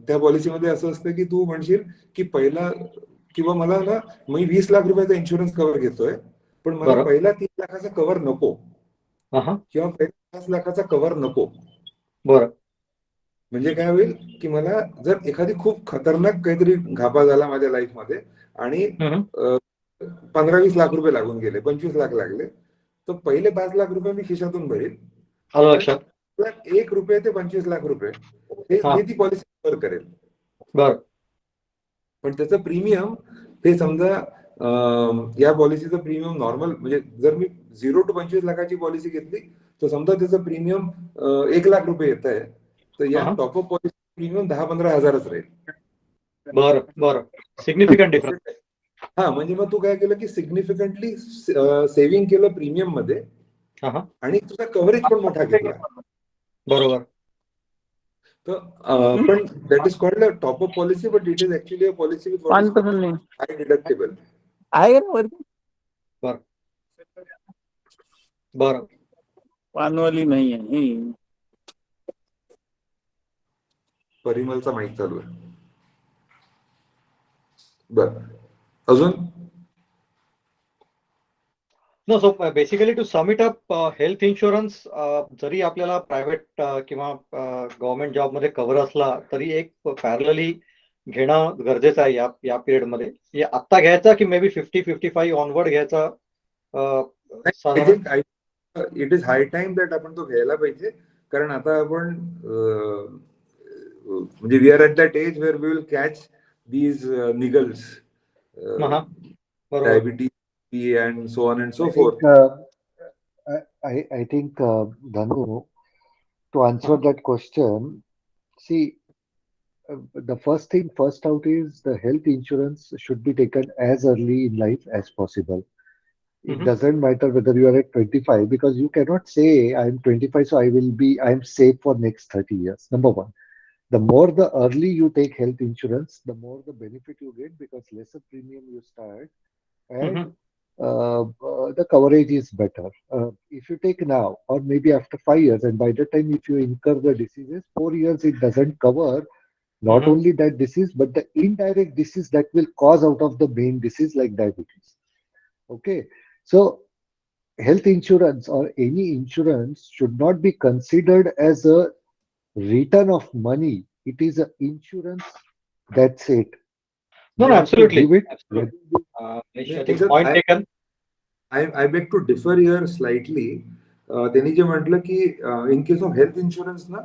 त्या पॉलिसीमध्ये असं असतं की तू म्हणशील की पहिला किंवा मला ना, मी 20 लाख रुपयाचा इन्शुरन्स कव्हर घेतोय, पण मला पहिला 3 लाखाचा कव्हर नको, किंवा पहिला 5 लाखाचा कव्हर नको. बरं. म्हणजे काय होईल की मला जर एखादी खूप खतरनाक काहीतरी घापा झाला माझ्या लाईफमध्ये आणि 15-20 लाख रुपये लागून गेले, 25 लाख लागले, तर पहिले 5 लाख रुपये मी खिशातून भरेल. 1 रुपये ते 25 लाख रुपये हे ती पॉलिसी कव्हर करेल. बरं. पण त्याचं प्रीमियम, हे समजा या पॉलिसीचं प्रीमियम नॉर्मल, म्हणजे जर मी 0 to 25 लाखाची पॉलिसी घेतली तर समजा त्याचं प्रीमियम 1 लाख रुपये येत आहे, तर या टॉपअप पॉलिसी प्रीमियम 10-15 हजारच राहील. बरं बरं. सिग्निफिकंट डिफरन्स आहे. हा, म्हणजे मग तू काय केलं की सिग्निफिकंटली सेव्हिंग केलं प्रीमियम मध्ये, आणि तुझा कव्हरेज पण मोठा घेतला. बरोबर. तर पण that is called a top up policy, but it is actually a policy with what is 5% नहीं हाय डिडक्टेबल. आएगा ना वर्क बरं बरं पान वाली नहीं है परिमलचा माईक चालू आहे. बर, अजून No, so basically to sum it up, health insurance जरी आपल्याला प्रायव्हेट किंवा गव्हर्नमेंट जॉब मध्ये कव्हर असला तरी एक पॅरलली घेणं गरजेचं आहे या पिरियड मध्ये. आत्ता घ्यायचा की मे बी 50-55 ऑनवर्ड घ्यायचा आय साधारण? Think it is high time that आपण तो घ्यायला पाहिजे, कारण आता आपण म्हणजे we are at that age where we will catch these niggles, बरोबर. Diabetes and so on and so I forth. think, I think, Dhanu, to answer that question, see, the first thing first out is the health insurance should be taken as early in life as possible. It Mhm. doesn't matter whether you are at 25, because you cannot say I'm 25, so I'm safe for next 30 years. Number one, the more the early you take health insurance, the more the benefit you get, because lesser premium you start, and Mhm. the coverage is better. If you take now, or maybe after 5 years, and by the time if you incur the diseases, 4 years it doesn't cover not Mhm. only that disease, but the indirect disease that will cause out of the main disease like diabetes. Okay, so health insurance or any insurance should not be considered as a return of money. It is an insurance. That's it. No, You no, have to absolutely. give it. Absolutely. I think Sir, point taken. I beg to differ here slightly. त्यांनी जे म्हटलं की in case of health insurance ना,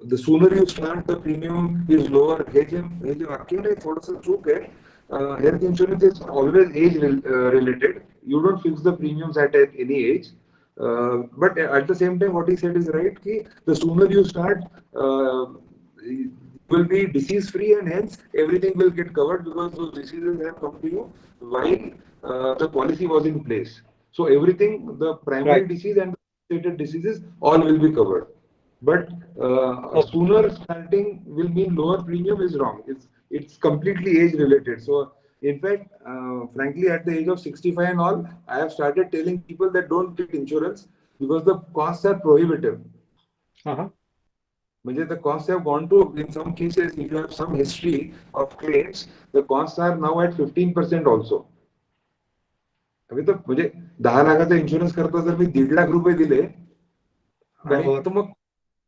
the sooner you start the premium is lower, हे जे वाक्य नाही थोडंसं चूक आहे. Health insurance is always age related. You don't fix the premiums at any age. But at the same time, what he said is right. Ki the sooner you start, you will be disease free, and hence everything will get covered because those diseases have come to you while the policy was in place. So everything, the primary Right. disease and the associated diseases, all will be covered. But Okay. sooner starting will mean lower premium is wrong. It's completely age related. So in fact, frankly, at the age of 65 and all, I have started telling people that don't get insurance because the costs are prohibitive. Uh-huh. The costs have gone to, in some cases, if you have some history of claims, the costs are now at 15% also. अभी तर 10 लाखाचा insurance करता जर मी 1.5 लाख रुपये दिले आणि बरोबर. तर मग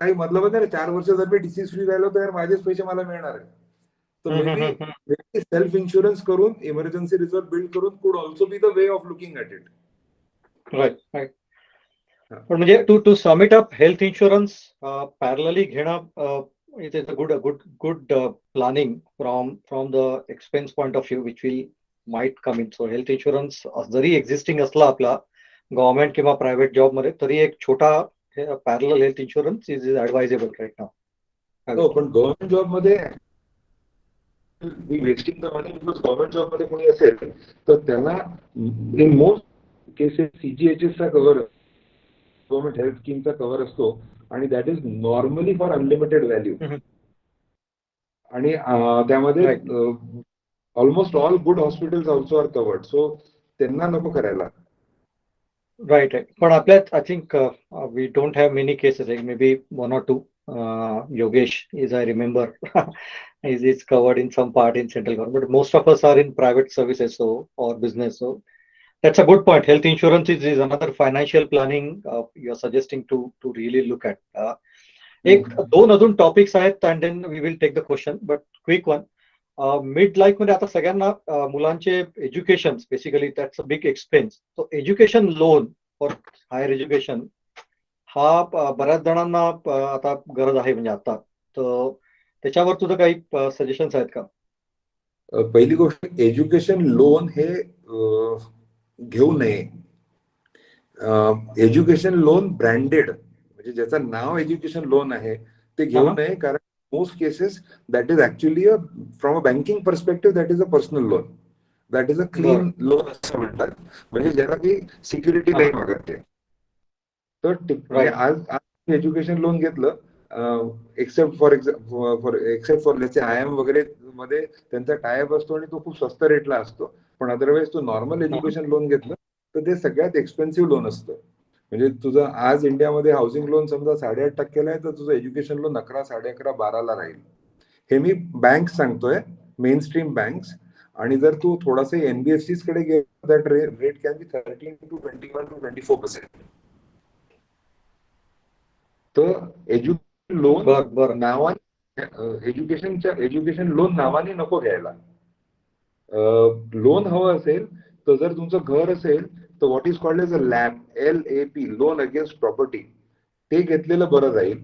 काही मतलब नाही, 4 वर्ष जर मी डिसीज फ्री राहिलो तर माझेच पैसे मला मिळणार आहे. तर मे बी सेल्फ इन्शुरन्स करून इमर्जन्सी रिझर्व बिल्ड करून could also be the way of looking at it. Right. पण म्हणजे to sum it up, health insurance parallelly घेणं it is a good planning from the expense point of view which will might come in. So health insurance जरी existing असला आपला government किंवा private job मध्ये, तरी एक छोटा parallel health insurance is advisable right now. हो, पण गव्हर्नमेंट जॉब मध्ये wasting the money, because government job मध्ये कोणी असेल तर त्यांना इन मोस्ट केसेस सीजीएचएस चा कव्हर, गव्हर्नमेंट हेल्थ स्कीमचा कव्हर असतो, आणि that is normally for unlimited value. आणि त्यामध्ये almost all good hospitals also are covered. So त्यांना नको करायला. Right. पण आपल्यात I think we don't have many cases, may B 1 or 2. Yogesh, as I remember, is covered in some part in central government, but most of us are in private services or business. So that's a good point. Health insurance is another financial planning you're suggesting to really look at. एक दोन अजून topics आहेत and then we will take the question, but quick one. Mid life मध्ये आता सगळ्यांना मुलांचे education basically that's a big expense. So education loan for higher education हा बऱ्याच जणांना आता गरज आहे म्हणजे आता. तर त्याच्यावर तुझं काही सजेशन्स आहेत का? पहिली गोष्ट, एज्युकेशन लोन हे घेऊ नये. एज्युकेशन लोन ब्रँडेड, म्हणजे ज्याचं नाव एज्युकेशन लोन आहे ते घेऊ नये, कारण most cases that is actually from a banking perspective that is a personal loan, that is a clean loan असं म्हणतात, म्हणजे ज्याला की सिक्युरिटी नाही मागत ते. तर आज एज्युकेशन लोन घेतलं except for let's say IIM वगैरे मध्ये त्यांचा टायअप असतो आणि तो खूप स्वस्त रेटला असतो. पण अदरवाईज तू नॉर्मल एज्युकेशन लोन घेतलं तर ते सगळ्यात एक्सपेन्सिव्ह लोन असतं. म्हणजे तुझं आज इंडियामध्ये हाऊसिंग लोन समजा 8.5% आहे, तर तुझं एज्युकेशन लोन 11, 11.5, 12 राहील. हे मी बँक सांगतोय, मेन स्ट्रीम बँक्स. आणि जर तू थोडासा NBFCs कडे गेला, that rate can be 13 to 21 to 24%. तर एज्युकेशन लोन नावाने एज्युकेशन लोन नावाने नको घ्यायला. लोन हवं असेल तर जर तुमचं घर असेल तर what is called as a lap, LAP, loan against property, ते घेतलेलं बरं जाईल.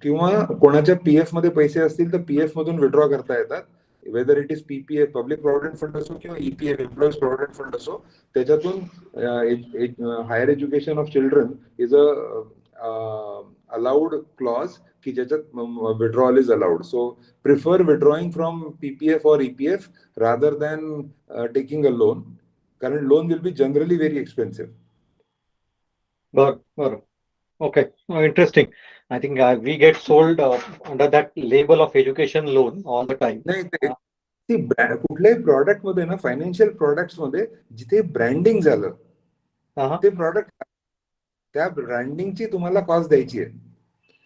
किंवा कोणाच्या PF मध्ये पैसे असतील तर PF मधून विड्रॉ करता येतात. Whether it is PPF, public provident fund असो, किंवा EPF, एम्प्लॉईज प्रॉव्हिडंट फंड असो, त्याच्यातून higher education of children is a allowed clause की ज्याच्यात withdrawal is allowed. So prefer withdrawing from PPF और EPF rather than taking a loan, कारण loan will be generally very expensive. बरं. Okay, interesting. I think we get sold under that label of education loan all the time. नाही, ती कुठल्याही product मध्ये ना, financial products मध्ये जिथे branding झालं ते प्रॉडक्ट, त्या ब्रँडिंगची तुम्हाला कॉस्ट द्यायची आहे.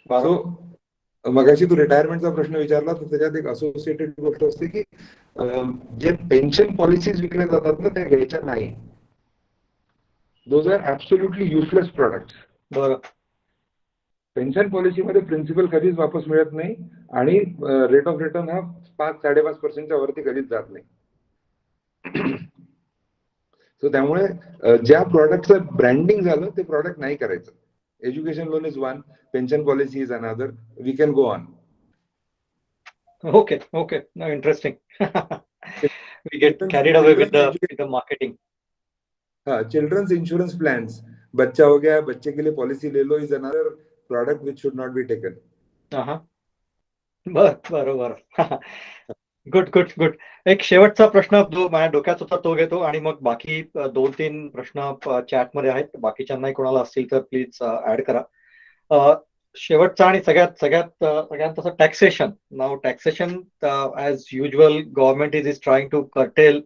सो मगाशी तू रिटायरमेंटचा प्रश्न विचारला, तर त्याच्यात एक असोसिएटेड गोष्ट असते की जे पेन्शन पॉलिसीज विकल्या जातात ना, त्या घ्यायच्या नाही. Those are absolutely useless products. बरं. पेन्शन पॉलिसीमध्ये प्रिन्सिपल कधीच वापस मिळत नाही आणि रेट ऑफ रिटर्न हा 5-5.5% वरती कधीच जात नाही. सो त्यामुळे ज्या प्रॉडक्टचं ब्रँडिंग झालं ते प्रॉडक्ट नाही करायचं. Education loan is one, pension policy is another, we can go on. Okay, no, interesting. We get carried away with the marketing. Children's insurance plans, बच्चा हो गया, बच्चे के लिए पॉलिसी ले लो, is another product which should not be taken. बरोबर. Good. एक शेवटचा प्रश्न जो माझ्या डोक्यात होता तो घेतो, आणि मग बाकी 2-3 प्रश्न चॅट मध्ये आहेत. बाकीच्यांनाही कोणाला असतील तर प्लीज ऍड करा. शेवटचा आणि सगळ्यात तसं taxation. Now taxation as usual government is trying to curtail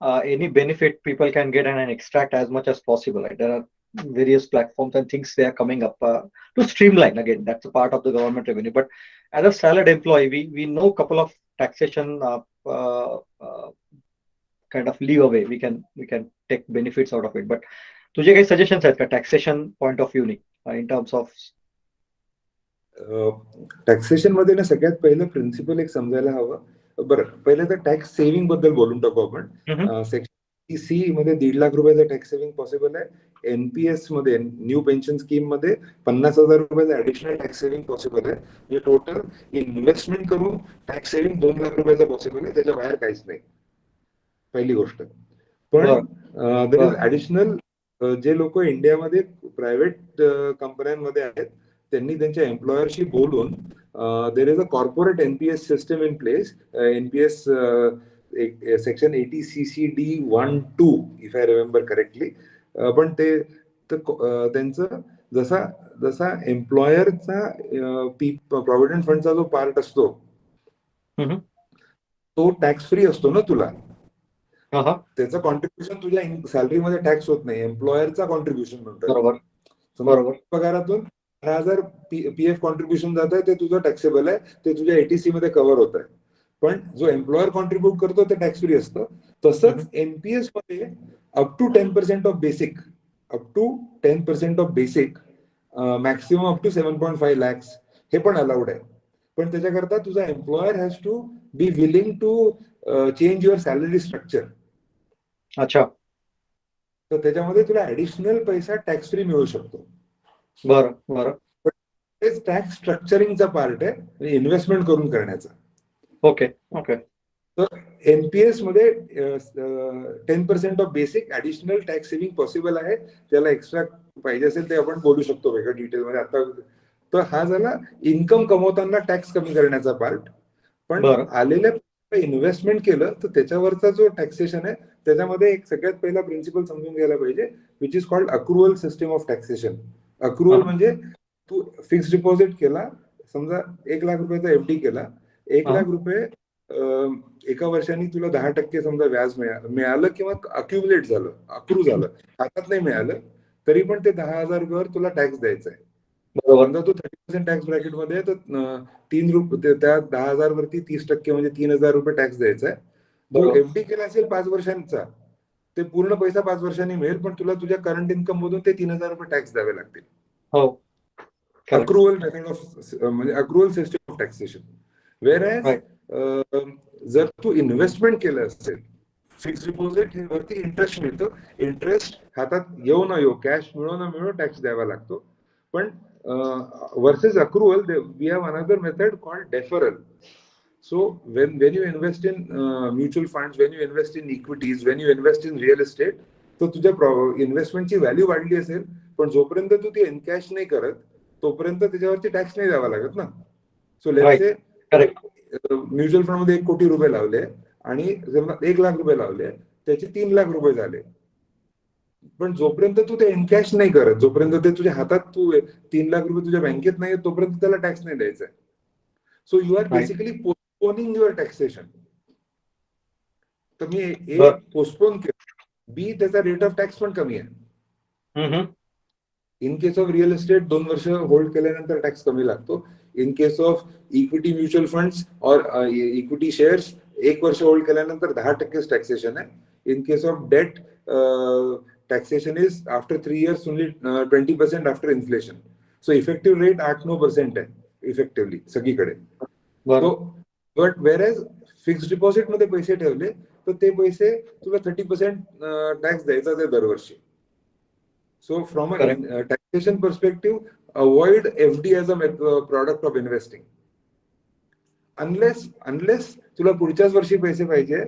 any benefit people can get and extract as much as possible. Right? There are various platforms and things they are coming up to streamline. Again, that's a part of the government revenue. But as a salaried employee, we know a couple of taxation kind of leeway. We can take benefits out of it. But तुझे काही suggestions आहेत का taxation point of view in terms of? Taxation मध्ये ना सगळ्यात पहिलं principal एक समजायला हवं. बरं, पहिले तर टॅक्स सेव्हिंग बद्दल बोलून टाकू आपण. सेक्शन C मध्ये 1.5 लाख रुपयाचं टॅक्स सेव्हिंग पॉसिबल आहे. NPS मध्ये, न्यू पेन्शन स्कीम मध्ये 50,000 रुपयाचं ऍडिशनल टॅक्स सेव्हिंग पॉसिबल आहे. म्हणजे टोटल इन्व्हेस्टमेंट करून टॅक्स सेव्हिंग 2 लाख रुपयाचं पॉसिबल आहे. त्याच्या बाहेर काहीच नाही, पहिली गोष्ट. पण देर इज ऍडिशनल, जे लोक इंडियामध्ये प्रायव्हेट कंपन्यांमध्ये आहेत त्यांनी त्यांच्या एम्प्लॉयरशी बोलून there is a corporate NPS system in place. NPS section 80 CCD 1-2 if I remember correctly. पण ते त्यांचं जसा एम्प्लॉयरचा प्रॉव्हिडंट फंडचा जो पार्ट असतो तो टॅक्स फ्री असतो ना तुला. त्याचं कॉन्ट्रीब्युशन तुझ्या सॅलरीमध्ये टॅक्स होत नाही, एम्प्लॉयरचा कॉन्ट्रीब्युशन म्हणतो. बरोबर. पगारातून 10,000 PF कॉन्ट्रीब्युशन जात आहे, ते तुझं टॅक्सेबल आहे, ते तुझ्या ATC मध्ये कव्हर होत आहे. पण जो एम्प्लॉयर कॉन्ट्रीब्युट करतो ते टॅक्स फ्री असतं. तसंच NPS मध्ये up to 10% of basic, maximum up to 7.5 lakhs हे पण अलाउड आहे. पण त्याच्याकरता तुझा employer has to be willing to change your salary structure. अच्छा. तर त्याच्यामध्ये तुला ऍडिशनल पैसा टॅक्स फ्री मिळू शकतो. बरं. तेच टॅक्स स्ट्रक्चरिंगचा पार्ट आहे, इन्व्हेस्टमेंट करून करण्याचा. ओके. तर NPS मध्ये 10% of basic additional tax saving possible आहे. त्याला एक्स्ट्रा पाहिजे असेल ते आपण बोलू शकतो वेगळ्या डिटेलमध्ये आता. तर हा झाला इन्कम कमवताना टॅक्स कमी करण्याचा पार्ट. पण आलेल्या इन्व्हेस्टमेंट केलं तर त्याच्यावरचा जो टॅक्सेशन आहे त्याच्यामध्ये एक सगळ्यात पहिला प्रिन्सिपल समजून घ्यायला पाहिजे, which is called accrual system of taxation. Accrual म्हणजे तू फिक्स डिपॉझिट केला, समजा 1 लाख रुपयाचा एफडी केला, 1 लाख रुपये एका वर्षाने तुला 10% समजा व्याज मिळालं किंवा अक्युमुलेट झालं, अक्रू झालं, हातात नाही मिळालं, तरी पण ते 10,000 रुपयावर तुला टॅक्स द्यायचा आहे. बरोबर. समजा तू 30% टॅक्स ब्रॅकेट मध्ये आहे, तर 3 रुपये त्या 10,000 वरती 30% म्हणजे 3,000 रुपये टॅक्स द्यायचा आहे. जो बरोबर. एफडी केला असेल 5 वर्षांचा, ते पूर्ण पैसा 5 वर्षांनी मिळेल, पण तुला तुझ्या करंट इन्कम मधून ते 3,000 रुपये टॅक्स द्यावे लागतील. हो. Correct. अक्रुवल मेथड ऑफ म्हणजे accrual system of taxation. Where Right. जर तू इन्व्हेस्टमेंट केलं असेल, फिक्स डिपॉझिट वरती इंटरेस्ट मिळतो, इंटरेस्ट हातात येऊ न येऊ, कॅश मिळो न मिळो टॅक्स द्यावा लागतो. पण versus accrual we have another method called deferral. So when you invest in mutual funds, when you invest in equities, when you invest in real estate, तो तुझ्या इन्व्हेस्टमेंटची व्हॅल्यू वाढली असेल, पण जोपर्यंत तू ती एनकॅश नाही करत तोपर्यंत त्याच्यावरती टॅक्स नाही द्यावा लागत ना. So let's say mutual fund मध्ये 1 कोटी रुपये लावले आणि 1 लाख रुपये लावले, त्याचे 3 लाख रुपये झाले, पण जोपर्यंत तू ते एनकॅश नाही करत, जोपर्यंत ते तुझ्या हातात तू 3 लाख रुपये तुझ्या बँकेत नाही, तोपर्यंत त्याला टॅक्स नाही द्यायचा आहे. So you are basically postponing your taxation. तर मी ए पोस्टपोन केलं, बी त्याचा रेट ऑफ टॅक्स पण कमी आहे. In case of real estate 2 वर्ष होल्ड केल्यानंतर टॅक्स कमी लागतो. In case of equity mutual funds और इक्विटी शेअर्स 1 वर्ष होल्ड केल्यानंतर 10% टॅक्सेशन आहे. In case of debt taxation is after 3 years only 20% after inflation. So effective rate 8-9% आहे effectively सगळीकडे. बट वेअरएज फिक्स डिपॉझिट मध्ये पैसे ठेवले तर ते पैसे तुला 30% टॅक्स द्यायचा ते दरवर्षी. So from a taxation perspective, avoid FD as a product of investing. Unless तुला पुढच्याच वर्षी पैसे पाहिजे,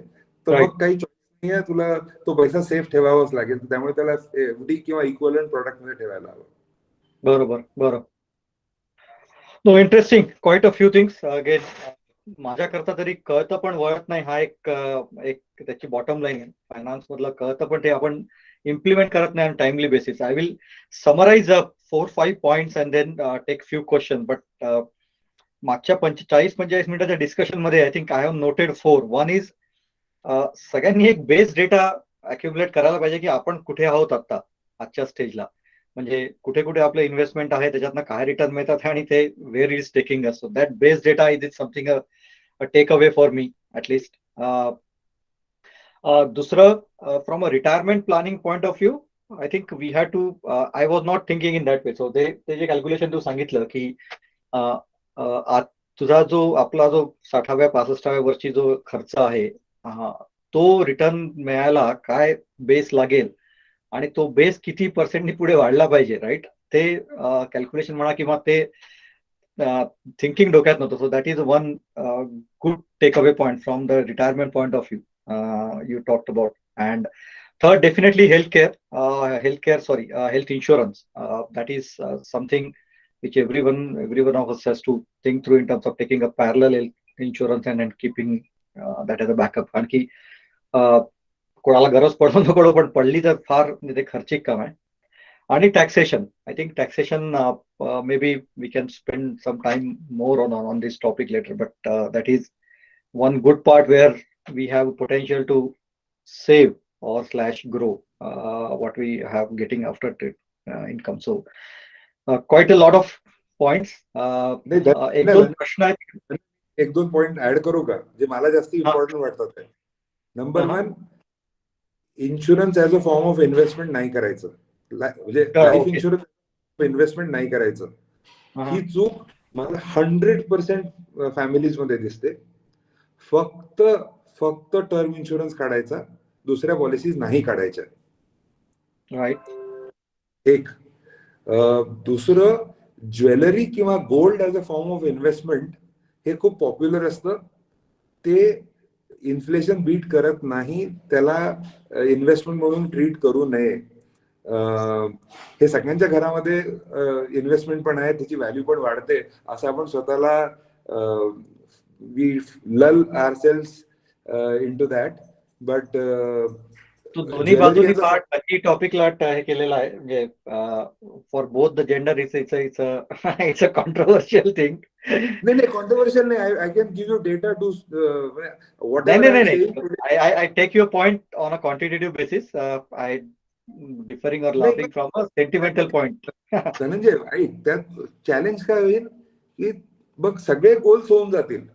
तर मग काही चॉईस नाहीये, तुला तो पैसा सेफ ठेवावाच लागेल. त्यामुळे त्याला एफडी किंवा इक्विव्हलंट प्रोडक्ट मध्ये ठेवायला हवं. बरोबर. No, interesting. Quite a few things. Again माझ्याकरता तरी कळतं पण वळत नाही, हा एक त्याची बॉटम लाईन आहे. फायनान्स मधलं कळतं पण ते आपण इम्प्लिमेंट करत नाही on timely basis. I will summarize 4-5 points and then take few question. But मागच्या 40-45 मिनिटाच्या डिस्कशन मध्ये I think I have noted 4. One is सगळ्यांनी एक बेस डेटा अक्युमुलेट करायला पाहिजे की आपण कुठे आहोत आता आजच्या स्टेजला. म्हणजे कुठे कुठे आपलं इन्व्हेस्टमेंट आहे, त्याच्यातनं काय रिटर्न मिळतात आणि ते where is taking us. That base data is something a take away for me at least. दुसरं, from a retirement planning point of view, I think we had to, I was not thinking in that way. So ते जे calculation तू सांगितलं की तुझा जो आपला जो 60व्या-65व्या वर्षी जो खर्च आहे, तो रिटर्न मिळायला काय बेस लागेल आणि तो बेस किती पर्सेंटनी पुढे वाढला पाहिजे, राईट? ते कॅल्क्युलेशन म्हणा किंवा ते थिंकिंग डोक्यात नव्हतं. So that is one good takeaway point from the retirement point of view you talked about. And third, definitely health insurance. That is something which everyone of us has to think through in terms of taking a parallel health insurance and keeping that as a backup. कारण की कोणाला गरज पडो न पडो, पण पडली तर फार ते खर्चिक काम आहे. आणि taxation, I think taxation maybe we can spend some time more on this topic later, but that is one good part where we have potential to save or / grow what we have getting after income. So quite a lot of points. एक दोन प्रश्न आहेत, 1-2 point add करू का, जे मला जास्त important वाटतात. Number 1, insurance as a form of investment नाही करायचं. म्हणजे लाईफ इन्शुरन्स इन्व्हेस्टमेंट नाही करायचं. ही चूक मला 100% फॅमिलीज मध्ये दिसते. फक्त टर्म इन्शुरन्स काढायचा, दुसऱ्या पॉलिसीज नाही काढायच्या. राईट. एक. दुसरं, ज्वेलरी किंवा gold as a form of investment हे खूप पॉप्युलर असतं. ते इन्फ्लेशन बीट करत नाही, त्याला इन्व्हेस्टमेंट म्हणून ट्रीट करू नये. हे सगळ्यांच्या घरामध्ये इन्व्हेस्टमेंट पण आहे, त्याची व्हॅल्यू पण वाढते, असं आपण स्वतःला we lull ourselves into that, but तो दोन्ही ज्वेलरी बाजूनी याचा पार्ट नक्की टॉपिकला हे केलेला आहे म्हणजे for both the gender it's it's it's it's a controversial thing. नाही नाही कॉन्ट्रोवर्शियल नाही. I can give you data to what नाही एव्हर नाही आय एम नाही सेइंग नाही I take your point on a quantitative basis. I differing or नाही laughing from a sentimental point. Dhananjay ऐक त्यात चॅलेंज काय होईल की बघ सगळे गोल्स होऊन जातील.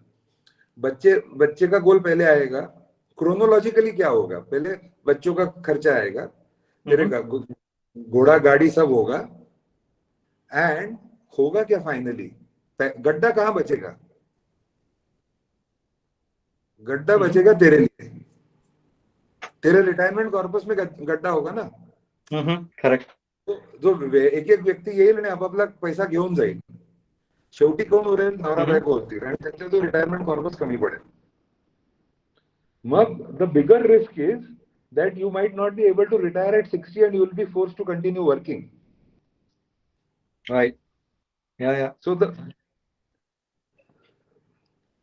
बच्चे बच्चे का गोल पहले आएगा. क्रोनोलॉजिकली क्या होगा पहले बच्चों का खर्चा आएगा तेरे का घोड़ा गाड़ी सब होगा एंड होगा क्या फाइनली गड्ढा कहाँ बचेगा. गड्ढा बचेगा तेरे लिए. तेरे रिटायरमेंट कॉर्पस में गड्ढा होगा ना. करेक्ट. जो एक एक व्यक्ती येईल आणि आपापला पैसा घेऊन जाईल. शेवटी कोण उरेल नवरा बायको होतील आणि त्यांचा जो रिटायरमेंट कॉर्पस कमी पडेल. मग the bigger risk is that you might not be able to retire at 60 and you will be forced to continue working. Right. Yeah.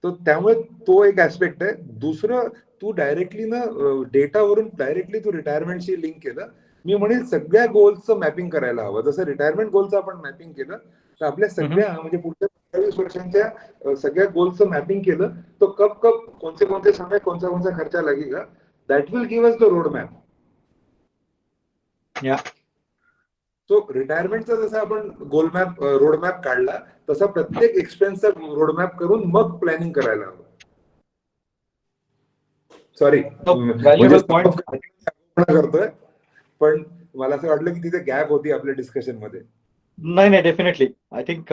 तो त्यामुळे तो एक ऍस्पेक्ट आहे. दुसरं तू डायरेक्टली ना डेटावरून डायरेक्टली तू रिटायरमेंटशी लिंक केलं. मी म्हणेल सगळ्या गोल्सचं मॅपिंग करायला हवं. जसं रिटायरमेंट गोलचं आपण मॅपिंग केलं तर आपल्या सगळ्या म्हणजे पुढच्या 20 वर्षांच्या सगळ्या गोल्सचं मॅपिंग केलं तो कब कब कोणते कोणते समय कोणता खर्चा लागेगा that will give us the road map. So रिटायरमेंटचा जसा आपण गोल मॅप रोड मॅप काढला तसा प्रत्येक एक्सपेन्सचा रोड मॅप करून मग प्लॅनिंग करायला हवं. सॉरी म्हणजे करतोय पण मला असं वाटलं की तिथे गॅप होती आपल्या डिस्कशन मध्ये. नाही डेफिनेटली आय थिंक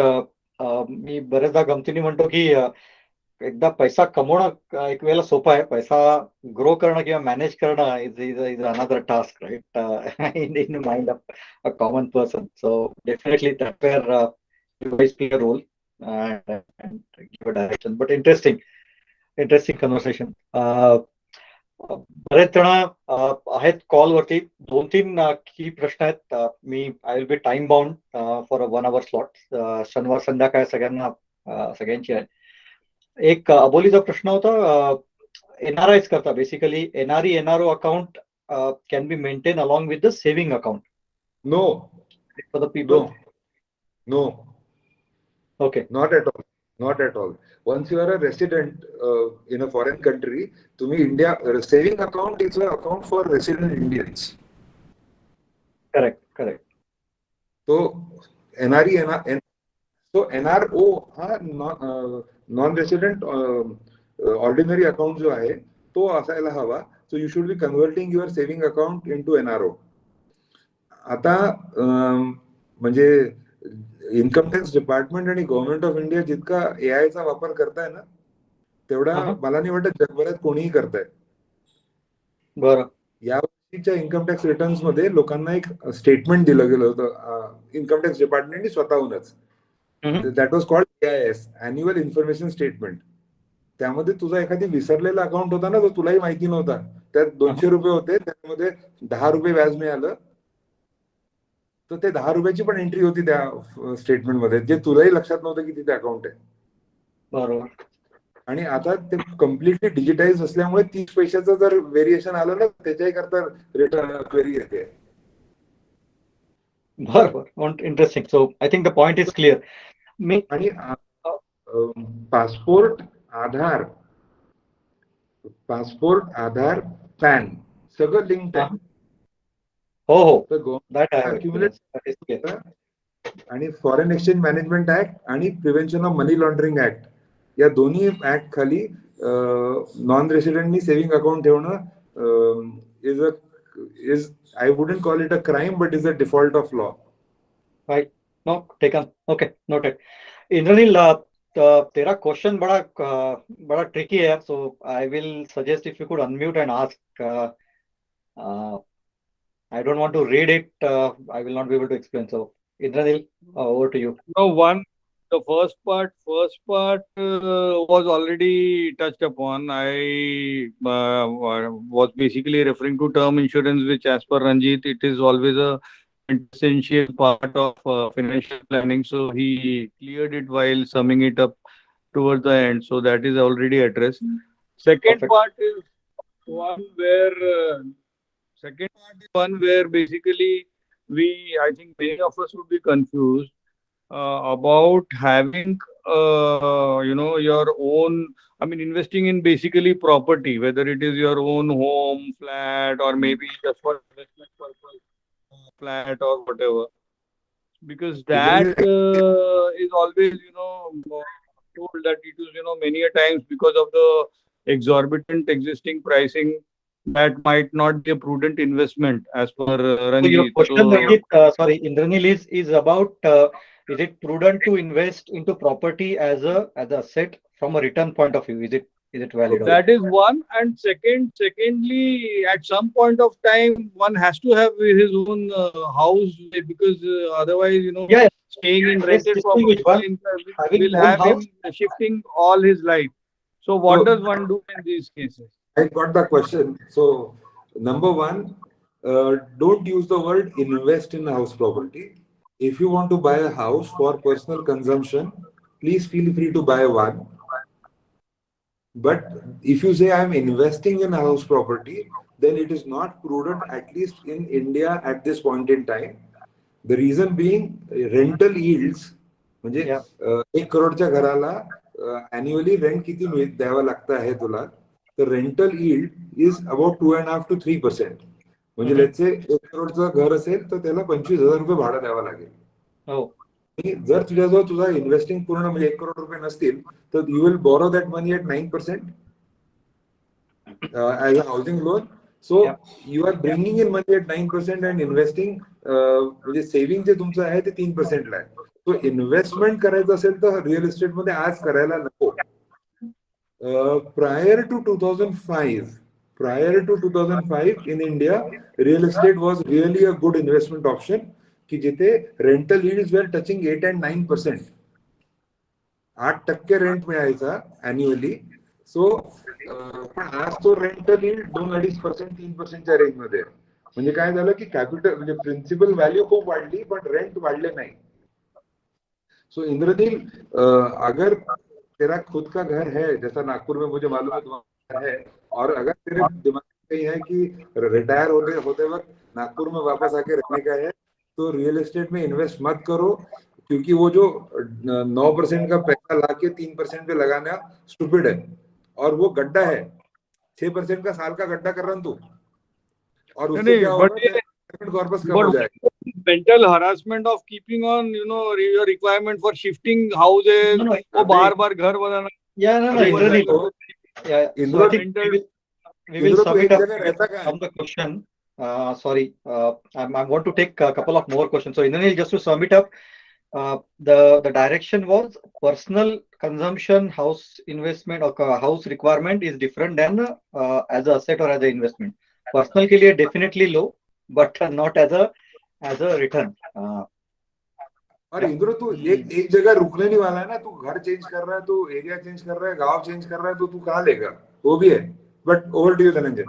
मी बरेचदा गमतीने म्हणतो की एकदा पैसा कमवणं एक वेळेला सोपं आहे. पैसा ग्रो करणं किंवा मॅनेज करणं is another task right in mind of a common person. So definitely that where you guys play a role and give a direction. But interesting conversation. बरेच जण आहेत कॉलवरती. 2-3 की प्रश्न आहेत. मी I will be time bound for 1 hour slot. शनिवार संध्याकाळ सगळ्यांची आहे. एक अबोलीचा प्रश्न होता. एनआरआयच करता basically NRE NRO account can be maintain along with the saving account. No for the people. No. Okay. Not at all. Once you are a resident in a foreign country, तुम्ही India saving account is an account for resident Indians. Correct. So NRO हा non-resident ordinary account जो आहे तो असायला हवा. So you should be converting your saving account into NRO. आता म्हणजे income tax department आणि गव्हर्नमेंट ऑफ इंडिया जितका AI चा वापर करताय ना तेवढा मला नाही वाटत जगभरात कोणीही करताय. बरं. या वर्षीच्या इन्कम टॅक्स रिटर्न्स मध्ये लोकांना एक स्टेटमेंट दिलं गेलं होतं इन्कम टॅक्स डिपार्टमेंटने स्वतःहूनच. That was called AIS annual information statement. त्यामध्ये तुझा एखादी विसरलेला अकाउंट होता ना तो तुलाही माहिती नव्हता. त्यात 200 रुपये होते त्यामध्ये 10 रुपये व्याज मिळालं. तर ते 10 रुपयाची पण एंट्री होती त्या स्टेटमेंट मध्ये जे तुलाही लक्षात नव्हतं की तिथे अकाउंट आहे. बरोबर. आणि आता ते कम्प्लिटली डिजिटाइज असल्यामुळे 30 पैशाचं जर व्हेरिएशन आलं ना त्याच्याही करता रिटर्न क्वेरी येते. बरोबर. Interesting. So I think the point is clear. मी आणि पासपोर्ट आधार पॅन सगळं लिंक्ड आहे. हो. आणि फॉरेन एक्सचेंज मॅनेजमेंट ऍक्ट आणि prevention of money laundering act या दोन्ही ऍक्ट खाली नॉन रेसिडेंटनी सेव्हिंग अकाउंट ठेवणं is I wouldn't call it a crime but is a default of law. Right. Note taken. Okay noted. Indraneel तेरा question बड़ा tricky है. So I will suggest if you कुड unmute end ask. I don't want to read it. I will not be able to explain. So, Indranil, over to you. No, the first part was already touched upon. I was basically referring to term insurance, which, as per Ranjit, it is always a essential part of financial planning. So he cleared it while summing it up towards the end. So that is already addressed. Second Perfect. part is one where Second part is one where basically I think many of us would be confused about having, your own, I mean, investing in basically property, whether it is your own home, flat, or maybe just for investment purpose, flat or whatever. Because that is always, told that it is, many a times because of the exorbitant existing pricing, that might not be a prudent investment as per So your Ranjit. question, So, Ranjit, sorry, Indranil, is about is it prudent to invest into property as a asset from a return point of view? Is it valid? Okay. that is one. And secondly, at some point of time, one has to have his own house, because otherwise, Yeah, staying in yes, rented distinguish property one will having own have house. him shifting all his life. So, what So does one do in these cases? I got the question. So number one, don't use the word invest in house property. If you want to buy a house for personal consumption, please feel free to buy one. But if you say I'm investing in a house property, then it is not prudent, at least in India at this point in time. The reason being rental yields, म्हणजे Yeah. 1 करोडच्या घराला annually rent किती द्यावा लागतं आहे तुला, तर rental yield is about 2.5 to 3%. म्हणजे let's say 1 करोडचं घर असेल तर त्याला 25,000 रुपये भाडं द्यावं लागेल. हो. आणि जर तुझ्याजवळ तुझा इन्व्हेस्टिंग पूर्ण म्हणजे 1 करोड रुपये नसतील तर you will borrow that money at 9% as a housing loan. So Yeah. you are bringing in money at 9% and investing, म्हणजे सेव्हिंग जे तुमचं आहे ते 3% ला आहे. तो इन्व्हेस्टमेंट करायचं असेल तर रिअल इस्टेट मध्ये आज करायला नको. Prior to 2005 in India, real estate was really a good investment option की जिथे rental yields were touching 8 and 9%. 8% rent मिळायचा annually. सो पण आज तो रेंटल यील्ड 2-2.5%, 3%च्या रेंज मध्ये. म्हणजे काय झालं की कॅपिटल म्हणजे प्रिन्सिपल व्हॅल्यू खूप वाढली पण रेंट वाढले नाही. सो इंद्रनील, अगर तेरा खुद का घर है, जैसा नागपुर में मुझे मालूम है तुम्हारा है, और अगर तेरे दिमाग में कहीं है कि रिटायर होते वक्त नागपुर में वापस आके रहने का है, तो रियल एस्टेट में इन्वेस्ट मत करो, क्योंकि वो जो 9% का पैसा लाके 3% पे लगाना स्टूपिड है और वो गड्ढा है. 6% का साल का गड्ढा कर रहा हूं तू, और उससे क्या होगा, कॉर्पस कम हो जाएगा. Mental harassment of keeping on, your requirement for shifting houses, No, वो बार-बार घर बनाना. Yeah, no, अभी Indranil. तो Yeah, so I Indra think we will Indra sum तू it एक up जगह रहता कहाँ है? from the question. Sorry, I want to take a couple of more questions. So Indranil, just to sum it up, the direction was personal consumption house investment or house requirement is different than as a asset or as an investment. Personal के लिए definitely low, but not as a return. और इंद्र तू एक जगह रुकने नहीं वाला है ना. तू घर चेंज कर रहा है, तू एरिया चेंज कर रहा है, गांव चेंज कर रहा है, तो तू कहाँ लेगा? वो भी है. But over to you Dhananjay.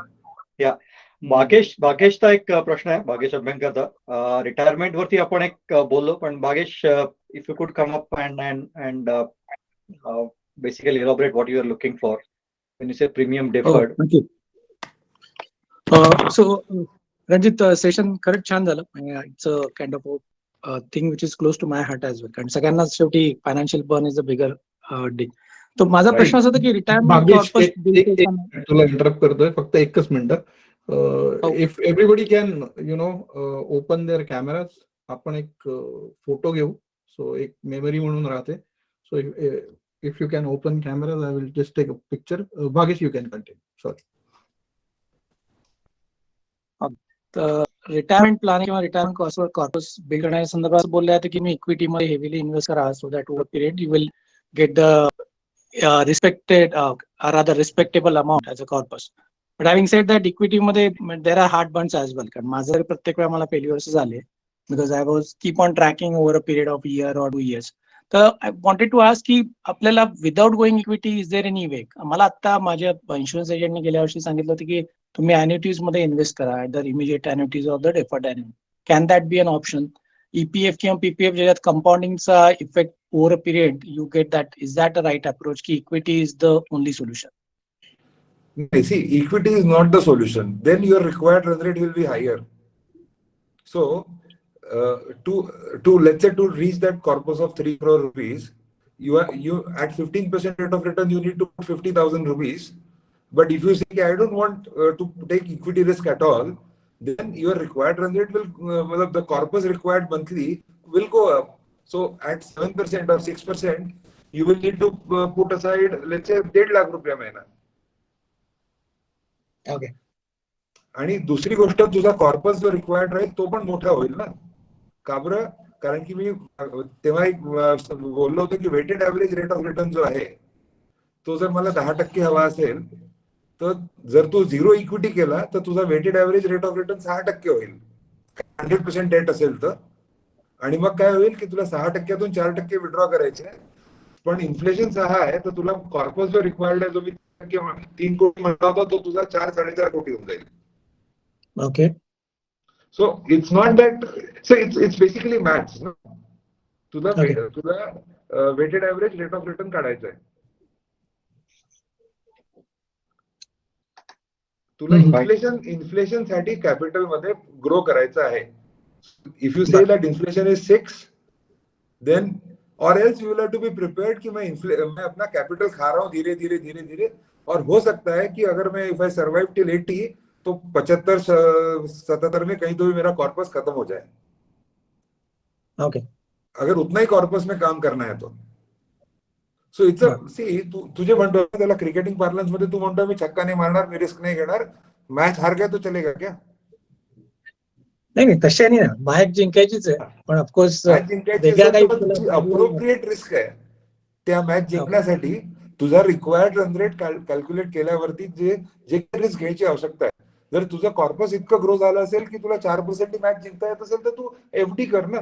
या भागेशचा एक प्रश्न आहे, भागेश अभ्यंकरचा. रिटायरमेंट वरती आपण एक बोललो, पण Bhagesh, if you could come up and basically elaborate what you are looking for when you say premium deferred. Thank you. So Ranjit, session correct छान झालं. It's a kind of a thing which is close to my heart as well. कारण सगळ्यांना शेवटी financial burn is a bigger deal. तो माझा प्रश्न असा होता की रिटायरमेंट तुला इंटरप्ट करतोय, फक्त एकच मिनिट. If everybody can open there cameras, आपण एक फोटो घेऊ, सो एक मेमरी म्हणून राहते. So if you can open cameras, I will just take a picture. Bhagesh, you can continue. Sorry. Retirement plan किंवा रिटायरमेंट कॉर्पस बिल्ड करण्याच्या संदर्भात बोलले आहे की मी इक्विटीमध्ये हेवीली इन्व्हेस्ट करा, so that over period you will get the respected rather respectable amount as a corpus. But having said that, equity मध्ये there are hard burns as well. कारण माझं प्रत्येक वेळा मला failures झाले because I was keep on tracking over a period of year or 2 years. तर I wanted to ask की आपल्याला without going equity is there any way? मला आता माझ्या इन्शुरन्स एजंटने गेल्या वर्षी सांगितलं होतं की तुम्ही annuities मध्ये इन्व्हेस्ट करा, either immediate annuities or the deferred annuity. Can that be an option? EPF किंवा PPF ज्याच्यात कंपाऊंडिंगचा effect over a period you get that, is that a right approach ki equity is the only solution? See, equity is not the solution. Then your required run rate will be higher. So, to let's say to reach that corpus of 3 crore rupees, you at 15% rate of return, you need to put 50,000 rupees. But if you say, I don't want to take equity risk at all, then your required run rate will, the corpus required monthly will go up. So at 7% or 6%, you will need to put aside, let's say, 1.5 lakh रुपया महिना. Okay. आणि दुसरी गोष्ट, तुझा corpus जो required राहील तो पण मोठा होईल ना. का बरं? कारण की मी तेव्हा एक बोललो होतो की weighted average rate of return जो आहे तो जर मला 10% हवा असेल, तर जर तू 0 इक्विटी केला तर तुझा weighted average rate of return 6% होईल 100% डेट असेल तर. आणि मग काय होईल की तुला 6%तून 4% विड्रॉ करायचे, पण इन्फ्लेशन 6 आहे तर तुला कॉर्पस जो रिक्वायर्ड आहे जो मी 3 कोटी म्हणला होता तो तुझा 4-4.5 कोटी होऊन जाईल. Okay. So it's not that, so it's basically maths. No? तुला weighted average rate of return काढायचं आहे. तुला इन्फ्लेशन साठी कॅपिटल मध्ये ग्रो करायचं आहे. If you say that inflation is 6, then or else you will have to be prepared कि मैं अपना कैपिटल खा रहा हूँ धीरे धीरे धीरे धीरे, और हो सकता है कि अगर मैं इफ आई सर्वाइव टिल 80 तो 75-77 में कहीं तो भी मेरा कॉर्पस खत्म हो जाए. Okay. अगर उतना ही कॉर्पस में काम करना है तो. सो इट्स सी, तुझे म्हणतो त्याला क्रिकेटिंग पार्लन्स मध्ये तू म्हणतो मी छक्का नाही मारणार, मी रिस्क नाही घेणार, मॅच हार गया तो चलेगा क्या? नाही तशा नाही ना, मॅच जिंकायचीच आहे, पण ऑफकोर्स अप्रोप्रिएट रिस्क आहे. त्या मॅच जिंकण्यासाठी तुझा रिक्वायर्ड रन रेट कॅल्क्युलेट केल्यावरती जे रिस्क घ्यायची आवश्यकता आहे. जर तुझं कॉर्पस इतकं ग्रो झालं असेल की तुला 4% मॅच जिंकता येत असेल तर तू एफडी कर ना.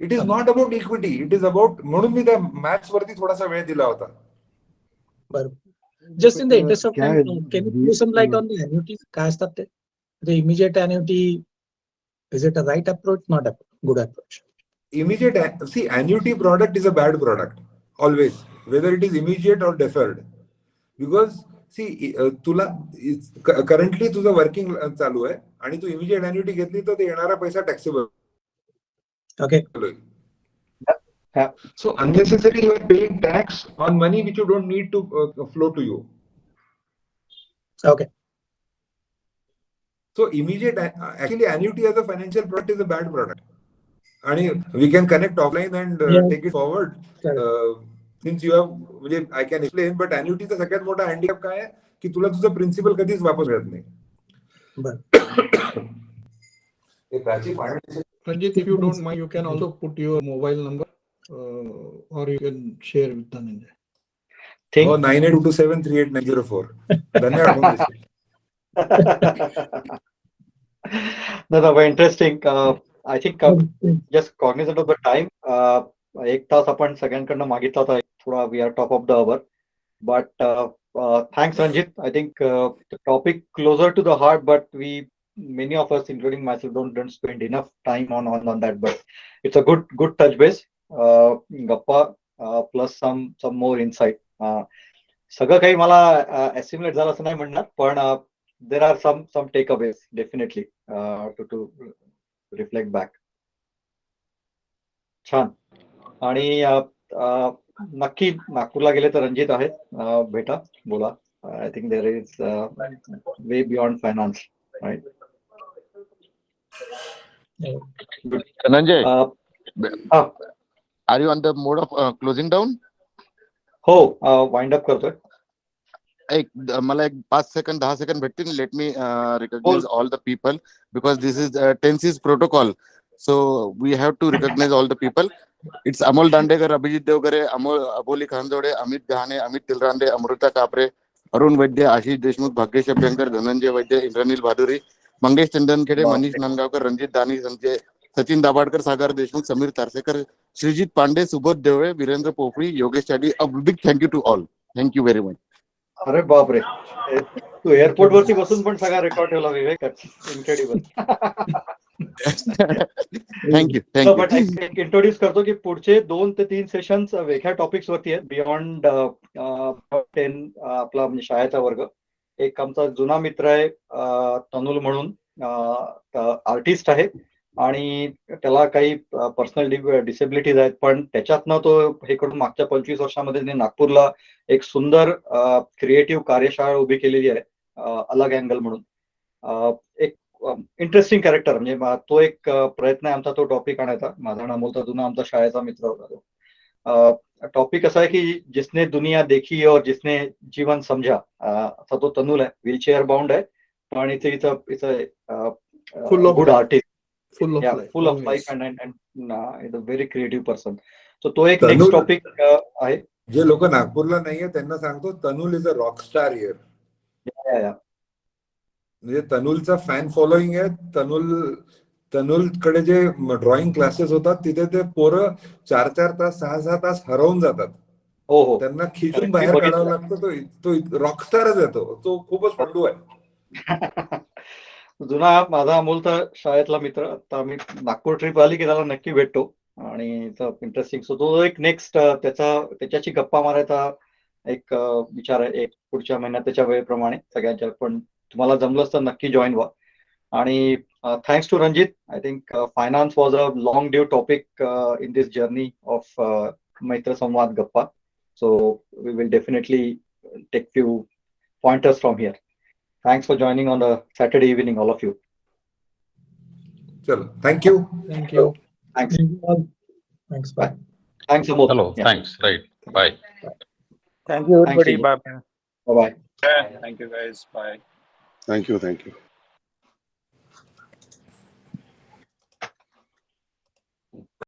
It is not about equity, it is about, म्हणून मी त्या मॅथ्स वरती थोडासा वेळ दिला होता. बरोबर. Just in the interest of time, can you throw some light on the annuities? काय असतात ते? The immediate annuity, is it a right approach, not a good approach? Immediate, see, annuity product is a bad product always, whether it is immediate or deferred, because see, तुला currently तुझं working चालू आहे आणि तू immediate annuity घेतली तर ते येणारा पैसा taxable. Okay. So unnecessarily you are paying tax on money which you don't need to flow to you. Okay. So immediate, actually annuity as a financial product is a bad product. And we can connect offline and take it forward. Since you have, I can explain, but annuity चा सगळ्यात मोठा handicap काय आहे की तुला तुझं principal कधीच वापस मिळत नाही. Ranjit, if you don't mind, you can also put your mobile number or you can share with Dhananjay. Oh, 9827389004. धन्यवाद. No, very interesting. I think just cognizant of the time, 1 तास आपण सगळ्यांकडनं मागितला होता, थोडा we are top of the hour, but thanks Ranjit. I think the topic closer to the heart, but many of us, including myself, don't spend enough time on that, but it's a good touch base. Gappa plus some more insight. सगळं काही मला estimate झालं असं नाही म्हणणार, पण there are some takeaways definitely to reflect back. छान. आणि नक्की नागपूरला गेले तर रणजित आहेत, भेटा, बोला. I think there is way beyond finance, right? Dhananjay, are you on the mode of closing down? हो, वाइंड अप करतोय. मला एक 5 सेकंड 10 सेकंड भेटतील. Let me recognize all the people because this is Tensis protocol, so we have to recognize all the people. It's Amol Dandekar, Abhijit Devgare, Aboli Khanjode, Amit Gahane, Amit Tilrande, Amruta Kapre, Arun Vaidya, Ashish Deshmukh, Bhagyesh Abhyankar, Dhananjay Vaidya, Indraneel Bhaduri, Mangesh Chandankhede, Manish Nandgaonkar, Ranjit Dani, Sanjay Sachin Dabhadkar, Sagar Deshmukh, Sameer Tarsekar, Shrijit Pande, Subodh Devle, Virendra Pophali, Yogesh Chadi. A big thank you to all. Thank you very much. अरे बापरे, तू airport वरती बसून पण सगळा record ठेवला विवेक. Incredible. Thank you. But एक introduce करतो की पुढचे 2 ते 3 सेशन्स वेगळ्या टॉपिक्स वरती आहेत, बियॉन्ड 10 आपला म्हणजे शाळेचा वर्ग. एक आमचा जुना मित्र आहे तनुल म्हणून, आर्टिस्ट आहे आणि त्याला काही पर्सनल डिसेबिलिटीज आहेत, पण त्याच्यातनं तो हे करून मागच्या 25 वर्षामध्ये त्यांनी नागपूरला एक सुंदर क्रिएटिव्ह कार्यशाळा उभी केलेली आहे, अलग अँगल म्हणून. एक इंटरेस्टिंग कॅरेक्टर, म्हणजे तो एक प्रयत्न आहे आमचा तो टॉपिक आणायचा. माझा नाम बोलता जुना आमचा शाळेचा मित्र होता तो. टॉपिक असा आहे की जिसने दुनिया देखी और जिसने जीवन समझा, असा तो तनुल आहे. व्हीलचेअर बाउंड आहे, पण it's Full of good life. Artist, Full of life. Full of Oh, life yes. And a very creative person. So तो एक तनुल- नेक्स्ट टॉपिक आहे. जे लोक नागपूरला नाहीये त्यांना सांगतो, तनुल इज अ रॉकस्टार हिअर. म्हणजे तनुलचा फॅन फॉलोईंग आहे. तनुलकडे जे ड्रॉइंग क्लासेस होतात तिथे ते पोरं 4-4 तास 6-6 तास हरवून जातात. हो हो. त्यांना खिचून Correct. बाहेर मी काढावं बघितलं. लागतं. तो रॉकस्टारच येतो. तो खूपच पंडू आहे. जुना माझा अमोलचा शाळेतला मित्र. आता आम्ही नागपूर ट्रिप आली की त्याला नक्की भेटतो आणि इंटरेस्टिंग. सो तो एक नेक्स्ट त्याच्याशी गप्पा मारायचा एक विचार आहे, एक पुढच्या महिन्यात त्याच्या वेळेप्रमाणे सगळ्यांच्या. पण तुम्हाला जमलंच तर नक्की जॉईन व्हा. आणि thanks to Ranjit. I think finance was a long due topic in this journey of मैत्र संवाद गप्पा. So we will definitely take few pointers from here. Thanks for joining on the Saturday evening, all of you. चलो, thank you. Thank you. Thanks. Thanks. Bye. Thanks, Amol. Hello, Yeah. thanks. Right. Bye. Thank you, everybody. Thanks, Bye. Bye bye. Thank you, guys. Bye. Thank you.